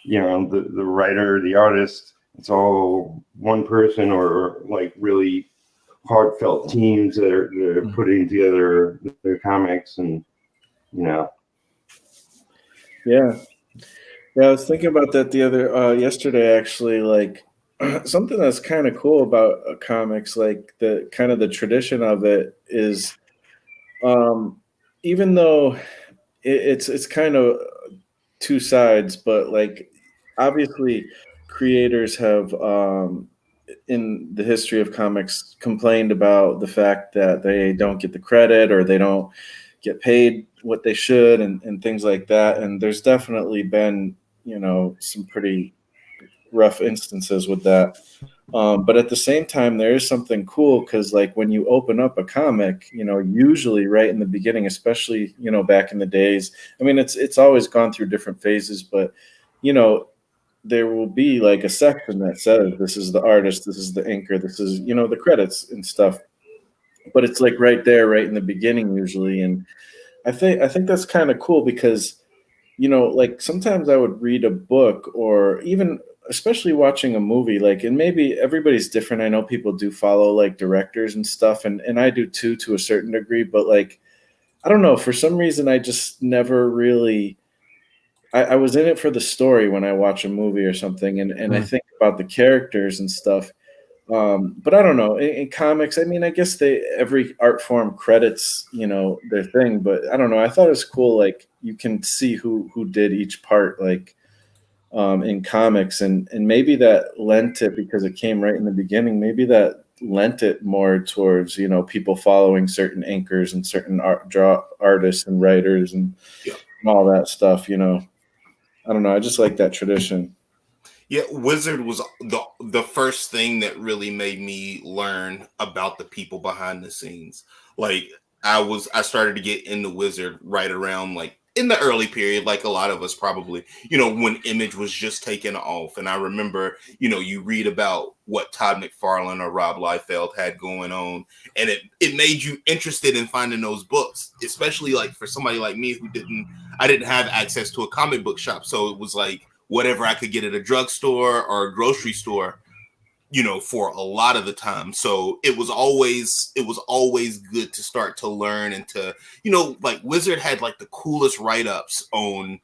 the writer, the artist, it's all one person or like really heartfelt teams that are putting together their comics, and Yeah. Yeah, I was thinking about that the other yesterday actually, like something that's kind of cool about comics, like the kind of the tradition of it is even though it's kind of two sides, but like obviously creators have in the history of comics complained about the fact that they don't get the credit or they don't get paid what they should and things like that. And there's definitely been, some pretty rough instances with that. But at the same time, there is something cool because, like, when you open up a comic, usually right in the beginning, especially back in the days. I mean, it's always gone through different phases, but there will be like a section that says this is the artist, this is the inker, this is the credits and stuff. But it's like right there, right in the beginning usually, and I think that's kind of cool because like sometimes I would read a book or even especially watching a movie, like, and maybe everybody's different. I know people do follow like directors and stuff, and I do too to a certain degree, but like, I don't know, for some reason I just never really I was in it for the story when I watch a movie or something, and I think about the characters and stuff. But I don't know. In comics, I mean, I guess every art form credits, their thing. But I don't know. I thought it was cool. Like you can see who did each part, like in comics, and maybe that lent it because it came right in the beginning. Maybe that lent it more towards people following certain anchors and certain artists and writers and all that stuff. I don't know. I just like that tradition. Yeah, Wizard was the first thing that really made me learn about the people behind the scenes. Like I started to get into Wizard right around like in the early period, like a lot of us probably, when Image was just taking off. And I remember, you read about what Todd McFarlane or Rob Liefeld had going on, and it made you interested in finding those books, especially like for somebody like me who I didn't have access to a comic book shop. So it was like whatever I could get at a drugstore or a grocery store, for a lot of the time. So it was always good to start to learn and to, like Wizard had like the coolest write-ups on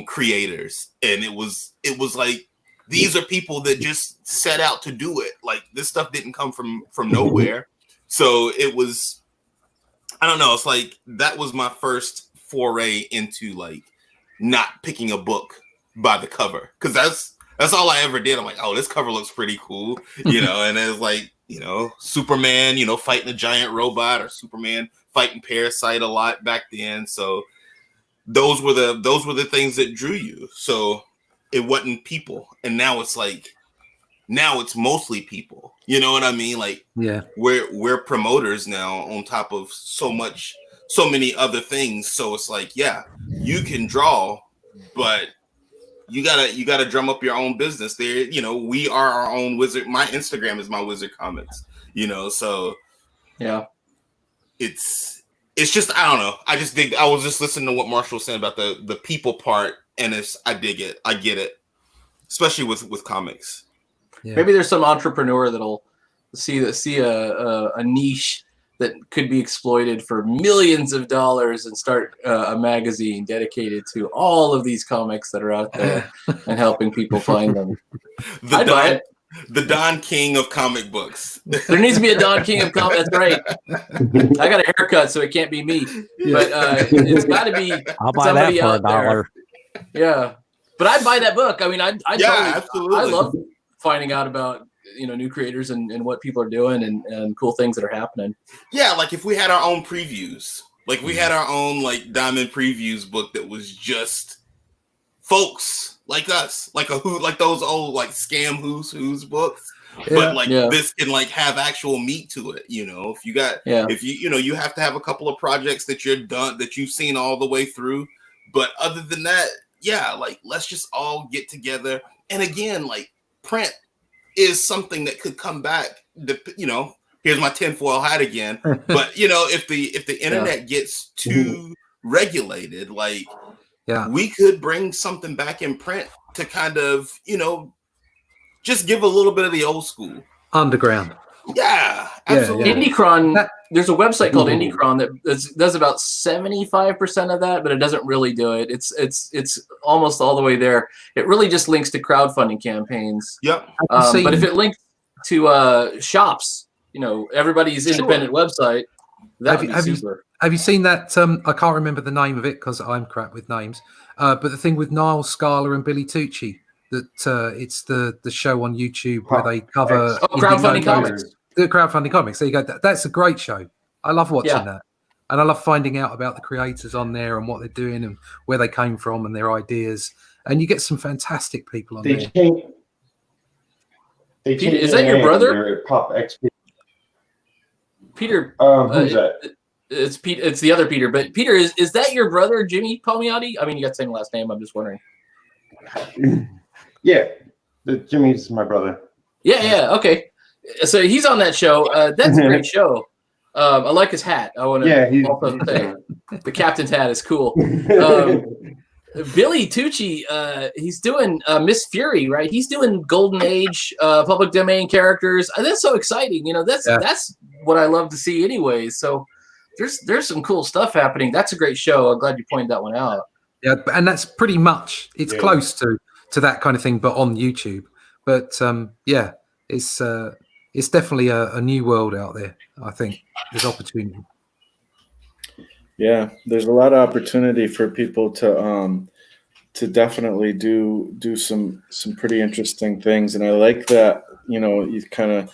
creators. And it was like, these are people that just set out to do it. Like this stuff didn't come from nowhere. So it was, I don't know. It's like, that was my first foray into like not picking a book by the cover. Cause that's all I ever did. I'm like, oh, this cover looks pretty cool, and it's like, Superman, fighting a giant robot, or Superman fighting Parasite a lot back then. So those were the things that drew you. So it wasn't people. And now it's like, now it's mostly people. You know what I mean? Like, yeah, we're promoters now on top of so many other things. So it's like, yeah, you can draw, but you gotta drum up your own business there. We are our own Wizard. My Instagram is my Wizard Comics, so yeah, it's just, I don't know. I was just listening to what Marshall was saying about the people part, and I dig it. I get it, especially with comics. Yeah. Maybe there's some entrepreneur that'll see a niche that could be exploited for millions of dollars and start a magazine dedicated to all of these comics that are out there and helping people find them. The Don King of comic books. There needs to be a Don King of comics. That's right. I got a haircut, so it can't be me. But it's got to be I'll buy that for $1. Yeah, but I'd buy that book. I mean, I absolutely. I love finding out about new creators and what people are doing and cool things that are happening. Yeah, like if we had our own previews, like we had our own like Diamond Previews book that was just folks like us, like those old like scam who's books. Yeah, but like this can like have actual meat to it. If you got if you have to have a couple of projects that you've seen all the way through. But other than that, yeah, like let's just all get together. And again, like print is something that could come back. Here's my tinfoil hat again. But if the internet gets too regulated, like we could bring something back in print to kind of just give a little bit of the old school. Underground. Yeah, absolutely. Yeah. Indicron, there's a website called Indicron that does about 75% of that, but it doesn't really do it. It's almost all the way there. It really just links to crowdfunding campaigns. Yep. But if it links to shops, everybody's independent website, that would be super. Have you seen that? I can't remember the name of it because I'm crap with names. But the thing with Niall Scala and Billy Tucci, that it's the show on YouTube where they cover crowdfunding comics. The crowdfunding comics. There you go. That's a great show. I love watching that, and I love finding out about the creators on there and what they're doing and where they came from and their ideas. And you get some fantastic people on there. Peter, is that your brother? Pop XP. Peter. Who's that? It's Pete. It's the other Peter. But Peter, is that your brother, Jimmy Palmiotti? I mean, you got the same last name. I'm just wondering. Yeah, Jimmy's my brother. Yeah. Okay. So he's on that show. That's a great show. I like his hat. I want to also say the captain's hat is cool. Billy Tucci, he's doing Miss Fury, right? He's doing Golden Age public domain characters. That's so exciting. That's what I love to see anyways. So there's some cool stuff happening. That's a great show. I'm glad you pointed that one out. Yeah, and that's pretty much it's close to that kind of thing, but on YouTube. But it's definitely a new world out there. I think there's opportunity. Yeah, there's a lot of opportunity for people to definitely do some pretty interesting things, and I like that. You kind of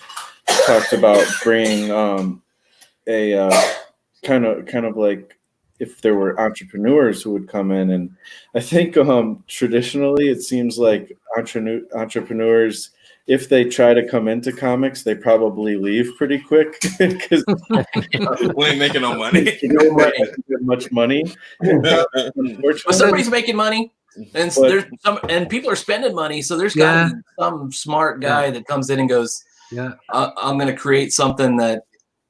talked about bringing a kind of like if there were entrepreneurs who would come in, and I think traditionally it seems like entrepreneurs, if they try to come into comics, they probably leave pretty quick because we ain't making no money. Much money. But somebody's making money, and there's and people are spending money. So there's got to be some smart guy that comes in and goes, I'm going to create something that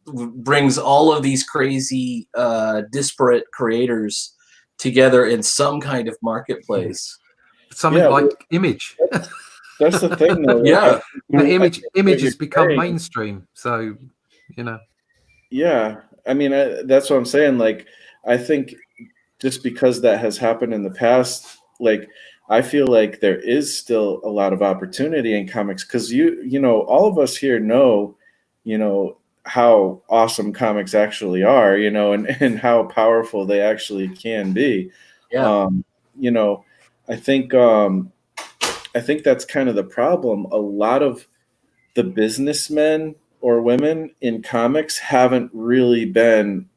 brings all of these crazy, disparate creators together in some kind of marketplace. Something like Image. That's the thing, though. Yeah, the image has become mainstream. So, Yeah, I mean, that's what I'm saying. Like, I think just because that has happened in the past, like, I feel like there is still a lot of opportunity in comics because all of us here know, how awesome comics actually are, and how powerful they actually can be. Yeah. I think that's kind of the problem. A lot of the businessmen or women in comics haven't really been,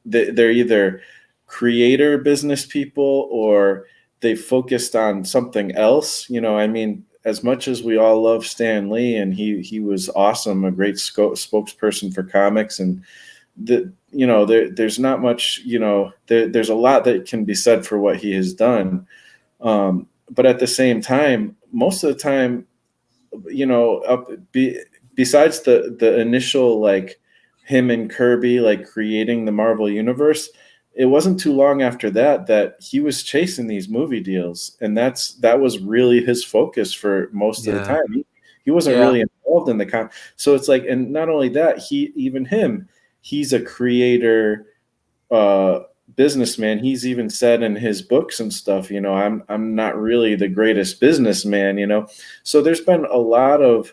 they're either creator business people or they focused on something else. I mean, as much as we all love Stan Lee and he was awesome, a great spokesperson for comics, and there's not much, there's a lot that can be said for what he has done. But at the same time, most of the time, besides the initial, like him and Kirby, like creating the Marvel Universe, it wasn't too long after that he was chasing these movie deals. And that was really his focus for most of the time. He wasn't really involved in the So it's like, and not only that, he's a creator, businessman. He's even said in his books and stuff, I'm not really the greatest businessman, so there's been a lot of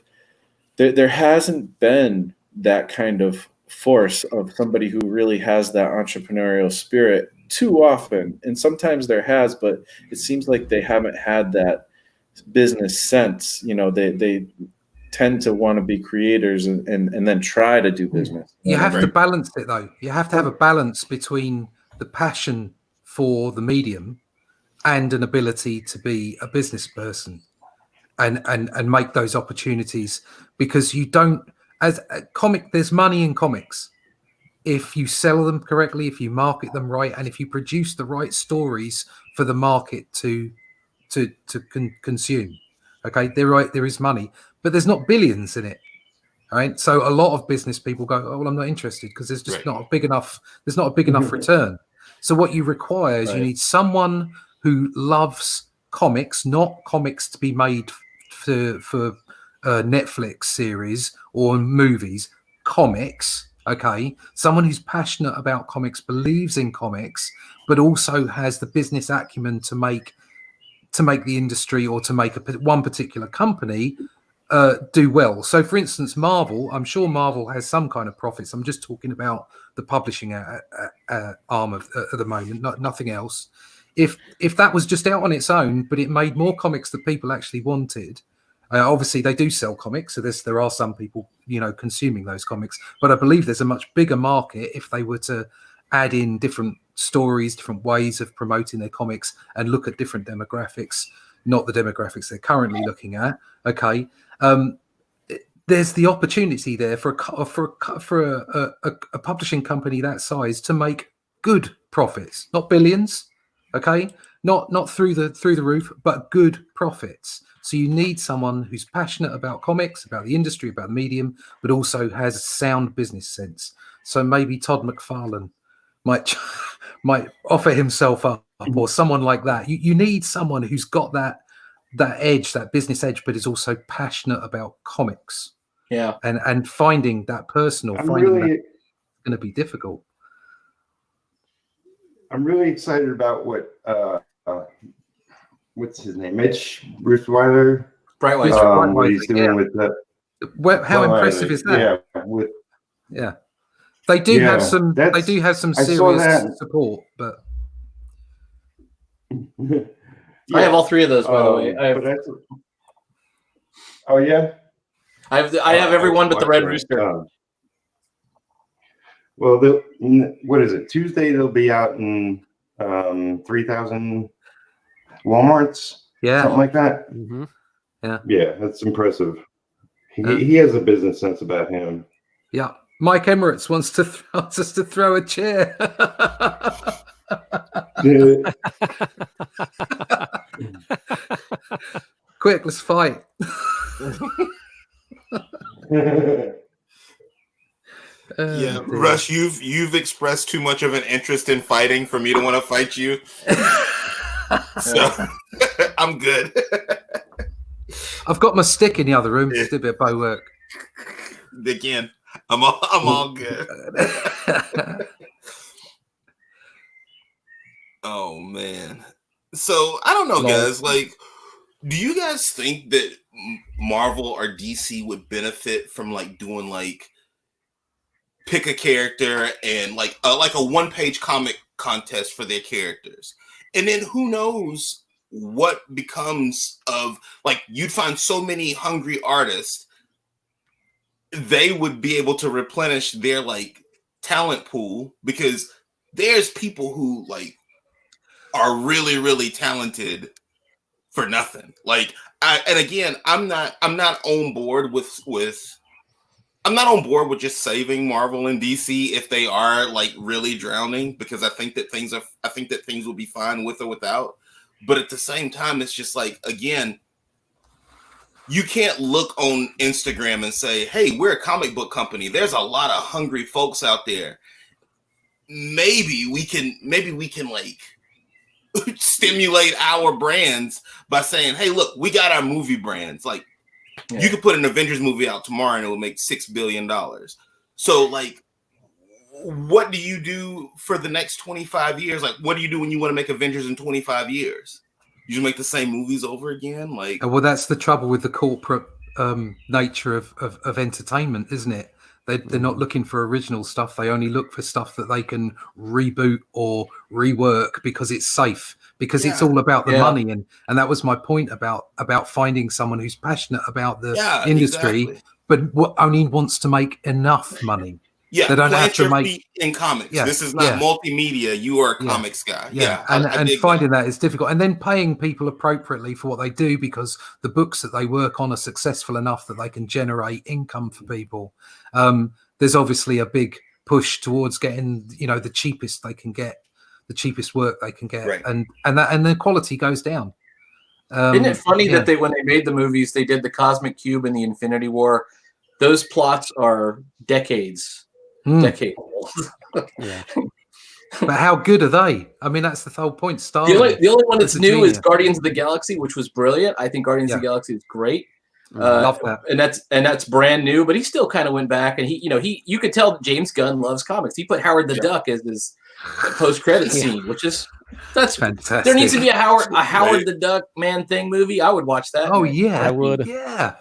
there hasn't been that kind of force of somebody who really has that entrepreneurial spirit too often. And sometimes there has, but it seems like they haven't had that business sense. They tend to want to be creators and then try to do business. You have to balance it, though. You have to have a balance between the passion for the medium and an ability to be a business person and make those opportunities, because you don't, as a comic, there's money in comics if you sell them correctly, if you market them right, and if you produce the right stories for the market to consume. Okay, there is money, but there's not billions in it. All right, so a lot of business people go, oh well, I'm not interested because there's just not a big enough. There's not a big enough return. So what you require is you need someone who loves comics, not comics to be made for Netflix series or movies, comics. Okay, someone who's passionate about comics, believes in comics, but also has the business acumen to make the industry or to make one particular company do well. So, for instance, Marvel, I'm sure Marvel has some kind of profits. I'm just talking about the publishing arm of at the moment, nothing else. If that was just out on its own, but it made more comics that people actually wanted, obviously they do sell comics, so there are some people, consuming those comics. But I believe there's a much bigger market if they were to add in different stories, different ways of promoting their comics, and look at different demographics, not the demographics they're currently looking at. Okay, there's the opportunity there for a publishing company that size to make good profits, not billions. Okay, not through the roof, but good profits. So you need someone who's passionate about comics, about the industry, about the medium, but also has sound business sense. So maybe Todd McFarlane might offer himself up, or someone like that. You need someone who's got that edge, that business edge, but is also passionate about comics. Yeah, and finding that person or finding that is going to be difficult. I'm really excited about what's his name, Mitch Bruceweiler. Brightweiser. What he's doing with that. How impressive is that? Yeah, They do have some. They do have some serious support, but I have all three of those, by the way. Oh yeah. I have every one but the Red Rooster. Well, what is it? Tuesday they'll be out in 3,000 Walmarts. Yeah, something like that. Mm-hmm. Yeah, that's impressive. He has a business sense about him. Yeah, Mike Emirates wants us to throw a chair. Quick, let's fight. Yeah, Russ, you've expressed too much of an interest in fighting for me to want to fight you. So I'm good. I've got my stick in the other room. Just did a bit of bow work. Again, I'm all good. Oh man. So I don't know, guys. Like, do you guys think that Marvel or DC would benefit from like doing like pick a character and like a 1-page comic contest for their characters, and then who knows what becomes of, like, you'd find so many hungry artists, they would be able to replenish their like talent pool, because there's people who like are really, really talented for nothing. Like, and again, I'm not on board with I'm not on board with just saving Marvel and DC if they are like really drowning, because I think that things will be fine with or without. But at the same time, it's just like, again, you can't look on Instagram and say, hey, we're a comic book company. There's a lot of hungry folks out there. Maybe we can like stimulate our brands by saying, hey, look, we got our movie brands. Like, you could put an Avengers movie out tomorrow and it will make $6 billion. So like, what do you do for the next 25 years? Like, what do you do when you want to make Avengers in 25 years? You just make the same movies over again? Like, well, that's the trouble with the corporate nature of entertainment, isn't it? They're not looking for original stuff. They only look for stuff that they can reboot or rework because it's safe, because it's all about the money. And that was my point about finding someone who's passionate about the industry, but only wants to make enough money. Yeah, they don't have to make feet in comics. Yeah, this is not multimedia. You are a comics guy. Yeah, and finding that is difficult, and then paying people appropriately for what they do, because the books that they work on are successful enough that they can generate income for people. There's obviously a big push towards getting the cheapest they can get, the cheapest work they can get, right. and the quality goes down. Isn't it funny that when they made the movies, they did the Cosmic Cube and the Infinity War? Those plots are decades old. Yeah. But how good are they? I mean, that's the whole point. The only one that's new is Guardians of the Galaxy, which was brilliant. I think Guardians of the Galaxy is great. Love that. and that's brand new. But he still kind of went back, and you could tell that James Gunn loves comics. He put Howard the Duck as his post credit scene, which is that's fantastic. There needs to be a Howard the Duck Man Thing movie. I would watch that. Oh yeah, I would. Yeah,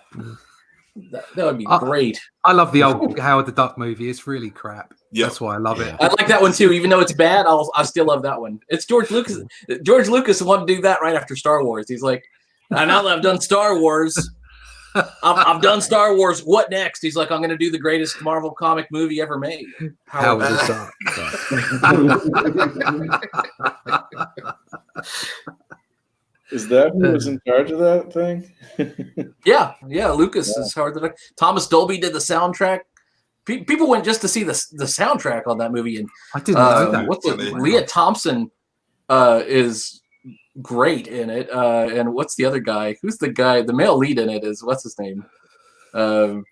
that would be great. I love the old Howard the Duck movie. It's really crap. Yep. That's why I love it. I like that one too, even though it's bad. I still love that one. It's George Lucas. George Lucas wanted to do that right after Star Wars. He's like, now that I've done Star Wars, I've done Star Wars. What next? He's like, I'm going to do the greatest Marvel comic movie ever made. Howard the Duck. Is that who was in charge of that thing? Yeah. Lucas is Howard the Duck. Thomas Dolby did the soundtrack. People went just to see the soundtrack on that movie, and I didn't know that. Leah Thompson is great in it, and what's the other guy? Who's the guy? The male lead in it is what's his name? Damn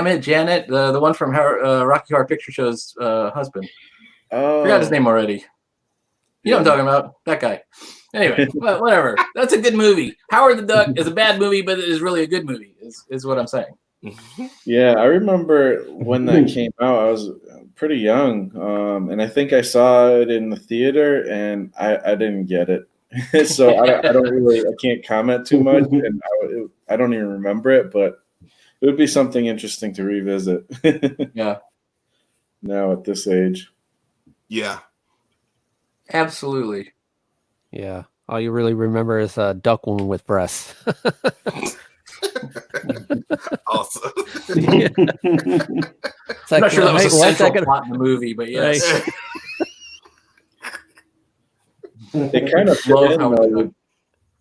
it, Janet, the one from Rocky Horror Picture Show's husband. Forgot his name already. You know what I'm talking about? That guy. Anyway, whatever. That's a good movie. Howard the Duck is a bad movie, but it is really a good movie, is what I'm saying. Yeah, I remember when that came out, I was pretty young. And I think I saw it in the theater, and I didn't get it. So I can't comment too much, and I don't even remember it, but it would be something interesting to revisit. Yeah. Now at this age. Yeah. Absolutely. Yeah. All you really remember is a duck woman with breasts. Awesome. It's I'm not sure that was a central gonna... plot in the movie, but yes. It kind of fit in, though.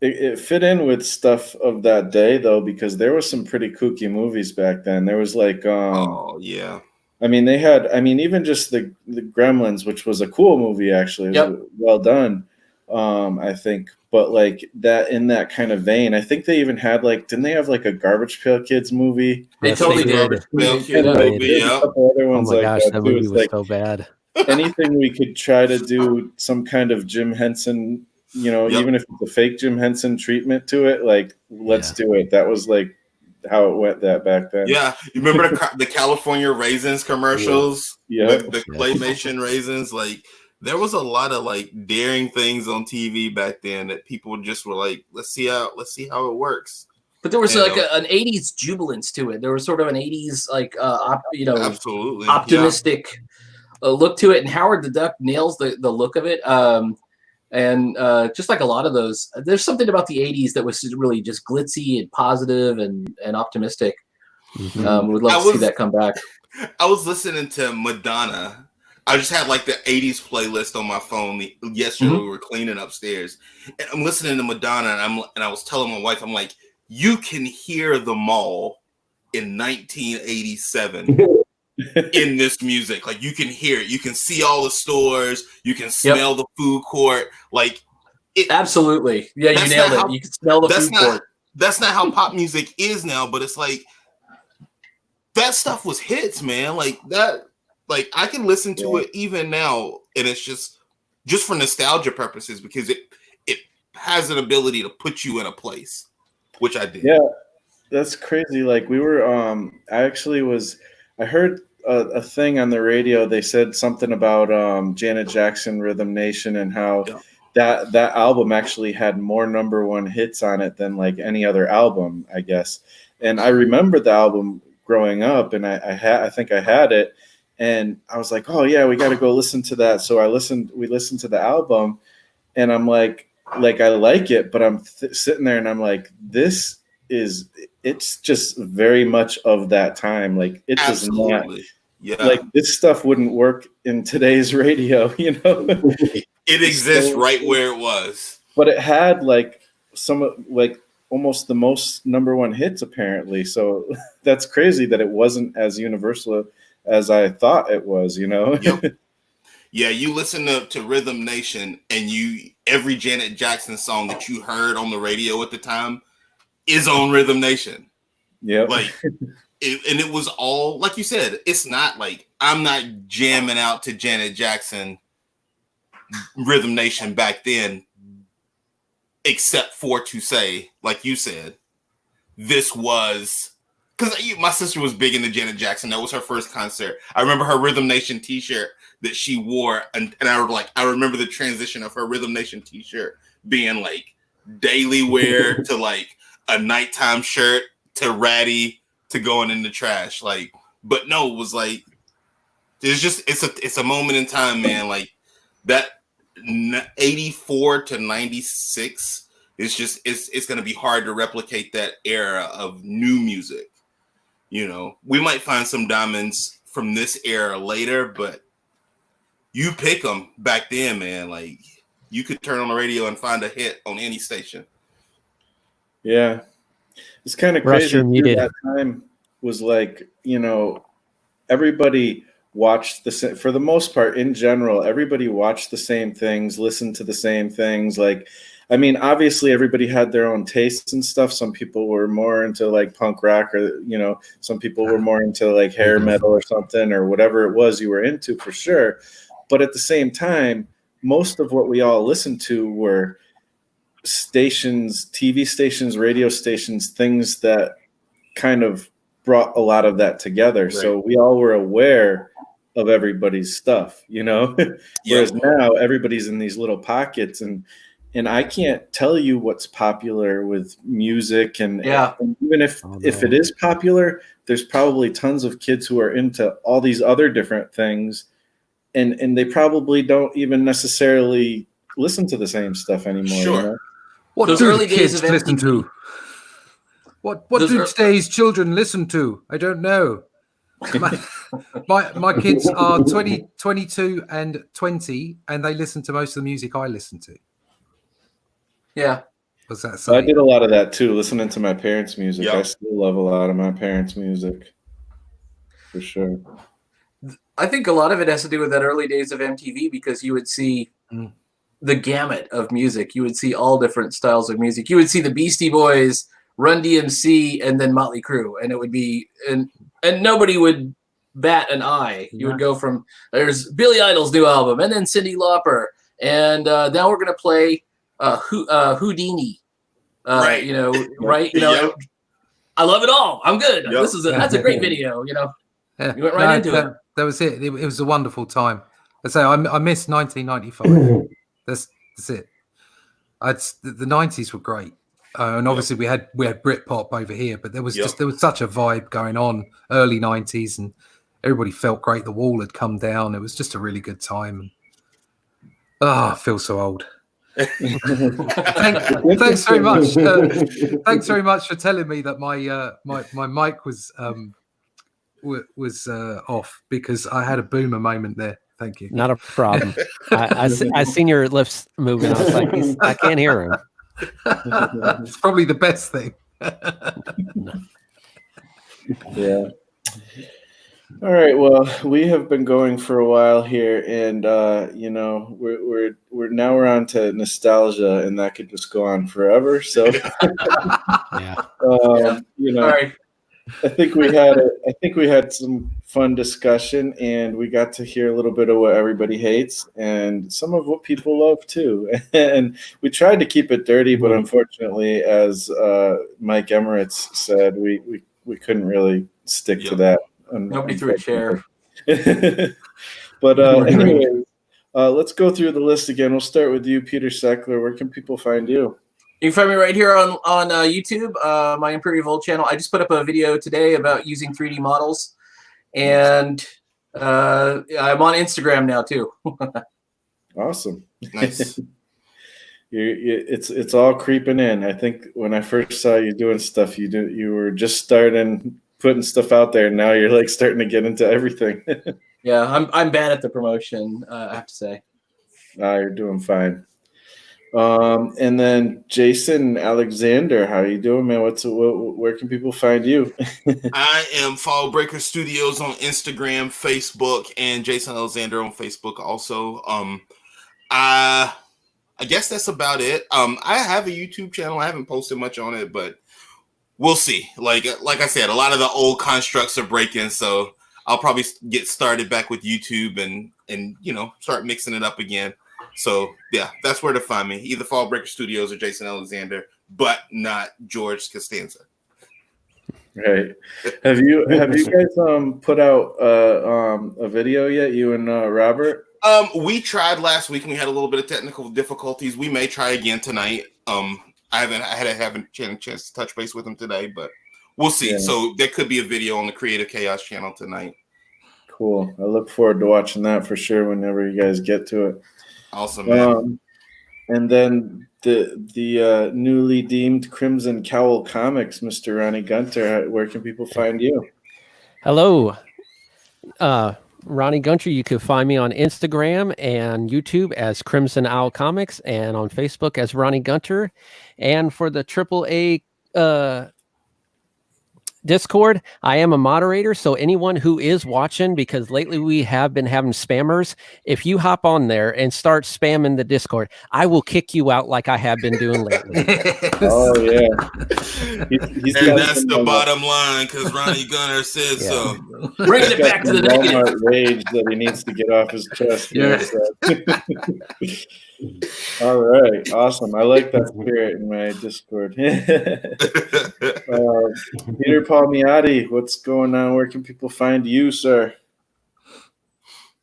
It fit in with stuff of that day, though, because there was some pretty kooky movies back then. There was like, oh yeah. I mean, they had, even just the Gremlins, which was a cool movie, actually. It was well done, I think. But like that, in that kind of vein, I think they even had didn't they have like a Garbage Pail Kids movie? They totally did. Yeah. A couple other ones oh my gosh, that movie was like, so bad. Anything we could try to do some kind of Jim Henson, even if it's a fake Jim Henson treatment to it, let's do it. That was like how it went that back then. Yeah, you remember the California Raisins commercials? Yeah. The claymation raisins. Like there was a lot of daring things on TV back then that people just were like, let's see how it works. But there was an 80s jubilance to it. There was sort of an 80s absolutely optimistic look to it, and Howard the Duck nails the look of it. And just like a lot of those, there's something about the 80s that was really just glitzy and positive and optimistic. Mm-hmm. Would love to see that come back. I was listening to Madonna. I just had the 80s playlist on my phone yesterday. We were cleaning upstairs, and I'm listening to Madonna, and I was telling my wife, I'm like, you can hear the mall in 1987 in this music. Like you can hear it, you can see all the stores, you can smell the food court. Absolutely, yeah, you nailed it. You can smell the food court. That's not how pop music is now, but it's like that stuff was hits, man. Like that. Like I can listen to it even now, and it's just for nostalgia purposes because it has an ability to put you in a place, which I did. Yeah, that's crazy. Like we were, I heard a thing on the radio. They said something about Janet Jackson, Rhythm Nation, and how that album actually had more #1 hits on it than any other album, I guess. And I remember the album growing up, and I think I had it. And I was like, oh yeah, we got to go listen to that. So we listened to the album, and I'm like I like it, but I'm sitting there and I'm like, it's just very much of that time. Like it does not, this stuff wouldn't work in today's radio, It exists right where it was. But it had almost the most #1 hits apparently. So that's crazy that it wasn't as universal as I thought it was, Yep. Yeah, you listen to Rhythm Nation, and every Janet Jackson song that you heard on the radio at the time is on Rhythm Nation. Yeah, it was all like you said. It's not like I'm not jamming out to Janet Jackson, Rhythm Nation back then. except for to say, like you said, this was because my sister was big into Janet Jackson. That was her first concert. I remember her Rhythm Nation T-shirt that she wore, and I remember the transition of her Rhythm Nation T-shirt being like daily wear to like a nighttime shirt to ratty to going in the trash. Like, but no, it was like it's a moment in time, man. Like that 84 to 96 is just it's gonna be hard to replicate that era of new music. You know, we might find some diamonds from this era later, but you pick them back then, man. Like you could turn on the radio and find a hit on any station. Yeah, it's kind of Russ, crazy. you're muted. That time was like, you know, everybody watched for the most part in general, everybody watched the same things, listened to the same things. Like, I mean, obviously everybody had their own tastes and stuff. Some people were more into like punk rock, or, you know, some people were more into like hair metal or something, or whatever it was you were into, for sure. But at the same time, most of what we all listened to were stations, TV stations, radio stations, things that kind of brought a lot of that together. Right. So we all were aware of everybody's stuff, you know. Whereas now everybody's in these little pockets, and I can't tell you what's popular with music, and even if it is popular, there's probably tons of kids who are into all these other different things, and they probably don't even necessarily listen to the same stuff anymore. Sure. You know? What Those do early the days kids of listen MTV. to? What do today's children listen to? I don't know. My kids are 20, 22, and 20, and they listen to most of the music I listen to. Yeah. What's that So I say? did a lot of that too, listening to my parents' music. Yep. I still love a lot of my parents' music, for sure. I think a lot of it has to do with that early days of MTV, because you would see the gamut of music. You would see all different styles of music. You would see the Beastie Boys, Run DMC, and then Motley Crue, and it would be and nobody would bat an eye. You would go from there's Billy Idol's new album, and then Cyndi Lauper, and now we're gonna play Houdini. Right. You know, right? You know, I love it all. I'm good. Yep. That's a great video. You know, Yeah. you went right into it. That was it. It was a wonderful time. I say I missed 1995. That's it. The 90s were great, and obviously we had Britpop over here, but there was such a vibe going on early 90s, and everybody felt great. The wall had come down. It was just a really good time. And, I feel so old. Thanks very much. Thanks very much for telling me that my mic was off, because I had a boomer moment there. Thank you. Not a problem. I seen your lips moving. I was like, I can't hear him. It's probably the best thing. Yeah. All right. Well, we have been going for a while here, and you know, we're on to nostalgia, and that could just go on forever. So, you know, Sorry. I think we had some fun discussion, and we got to hear a little bit of what everybody hates and some of what people love too. And we tried to keep it dirty, but unfortunately, as Mike Emirates said, we couldn't really stick to that. Nobody threw a chair. But anyways, let's go through the list again. We'll start with you, Peter Seckler. Where can people find you? You can find me right here on YouTube, my Imperial Volt channel. I just put up a video today about using 3D models, and I'm on Instagram now too. Awesome. Nice. It's all creeping in. I think when I first saw you doing stuff, you were just starting putting stuff out there, and now you're like starting to get into everything. Yeah, I'm bad at the promotion, I have to say. You're doing fine. And then Jason Alexander, how are you doing, man? Where can people find you? I am Fall Breaker Studios on Instagram, Facebook, and Jason Alexander on Facebook also. I guess that's about it. I have a YouTube channel. I haven't posted much on it, but we'll see. Like I said, a lot of the old constructs are breaking, so I'll probably get started back with YouTube and you know, start mixing it up again. So yeah, that's where to find me. Either Fallbreaker Studios or Jason Alexander, but not George Costanza. Right. Have you guys put out a video yet? You and Robert? We tried last week and we had a little bit of technical difficulties. We may try again tonight. I haven't had a chance to touch base with him today, but we'll see. Yeah. So there could be a video on the Creative Chaos channel tonight. Cool. I look forward to watching that for sure whenever you guys get to it. Awesome, man. And then the newly deemed Crimson Cowl Comics, Mr. Ronnie Gunter. Where can people find you? Hello, Ronnie Gunter. You can find me on Instagram and YouTube as Crimson Owl Comics, and on Facebook as Ronnie Gunter. And for the AAA Discord, I am a moderator, so anyone who is watching, because lately we have been having spammers, if you hop on there and start spamming the Discord, I will kick you out like I have been doing lately. Oh yeah, and that's the bottom line, because Ronnie Gunter said so. Bring it back to the Walmart rage that he needs to get off his chest. Yeah. All right, awesome. I like that spirit in my Discord. Peter Palmiotti, what's going on? Where can people find you, sir?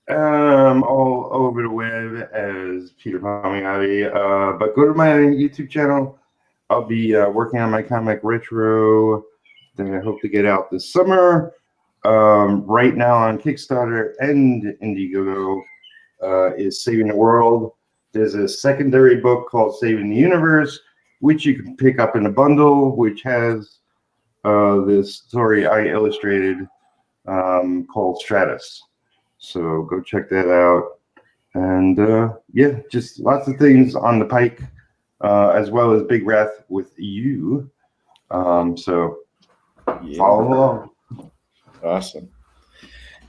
All over the web as Peter Palmiotti. But go to my YouTube channel. I'll be working on my comic Retro that I hope to get out this summer. Right now on Kickstarter and Indiegogo is Saving the World. There's a secondary book called Saving the Universe, which you can pick up in a bundle, which has this story I illustrated called Stratus. So go check that out. And yeah, just lots of things on the pike, as well as Big Wrath with you. So follow along. Awesome.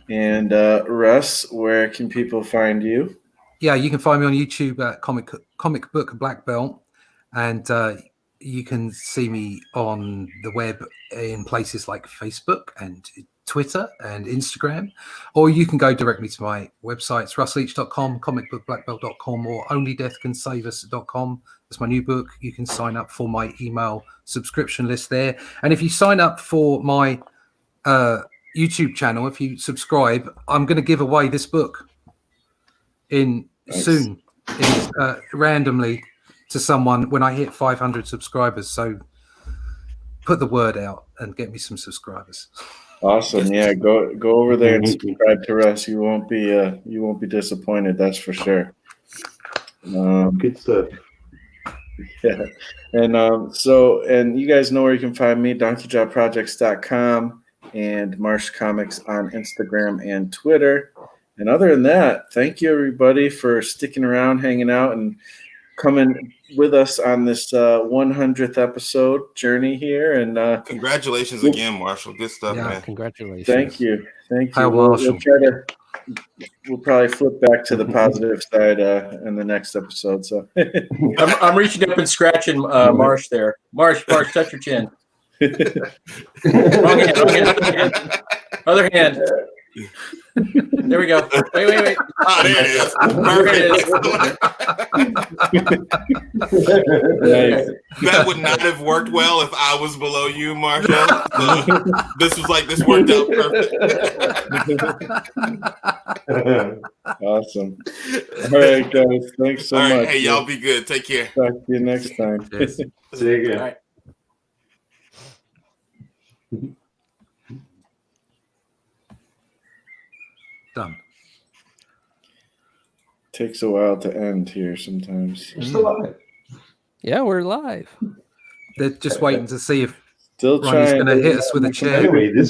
And Russ, where can people find you? Yeah, you can find me on YouTube at Comic Book BlackBelt, and you can see me on the web in places like Facebook and Twitter and Instagram, or you can go directly to my websites, russleach.com, comicbookblackbelt.com, or onlydeathcansaveus.com. That's my new book. You can sign up for my email subscription list there, and if you sign up for my YouTube channel, if you subscribe, I'm going to give away this book soon, randomly to someone when I hit 500 subscribers. So put the word out and get me some subscribers. Awesome. Yeah, go over there and subscribe to Russ. You won't be disappointed, that's for sure. Good stuff. Yeah. And you guys know where you can find me, donkeyjawprojects.com and Marsh Comics on Instagram and Twitter. And other than that, thank you everybody for sticking around, hanging out, and coming with us on this 100th episode journey here. And congratulations again, Marshall. Good stuff, man. Congratulations. Thank you. Hi, Marshall. We'll probably flip back to the positive side in the next episode. So I'm reaching up and scratching Marsh there. Marsh, touch your chin. Wrong hand. Other hand. There we go. Wait. Oh, there it is. Nice. That would not have worked well if I was below you, Marshall. So this worked out perfect. Awesome. All right, guys. Thanks so much. Hey, y'all be good. Take care. Talk to you next time. Yes. See you again. All right. Done. Takes a while to end here sometimes. We're still live. Yeah, we're live. They're just waiting to see if Still Ronnie's trying going to hit us with a chair. Anyway, this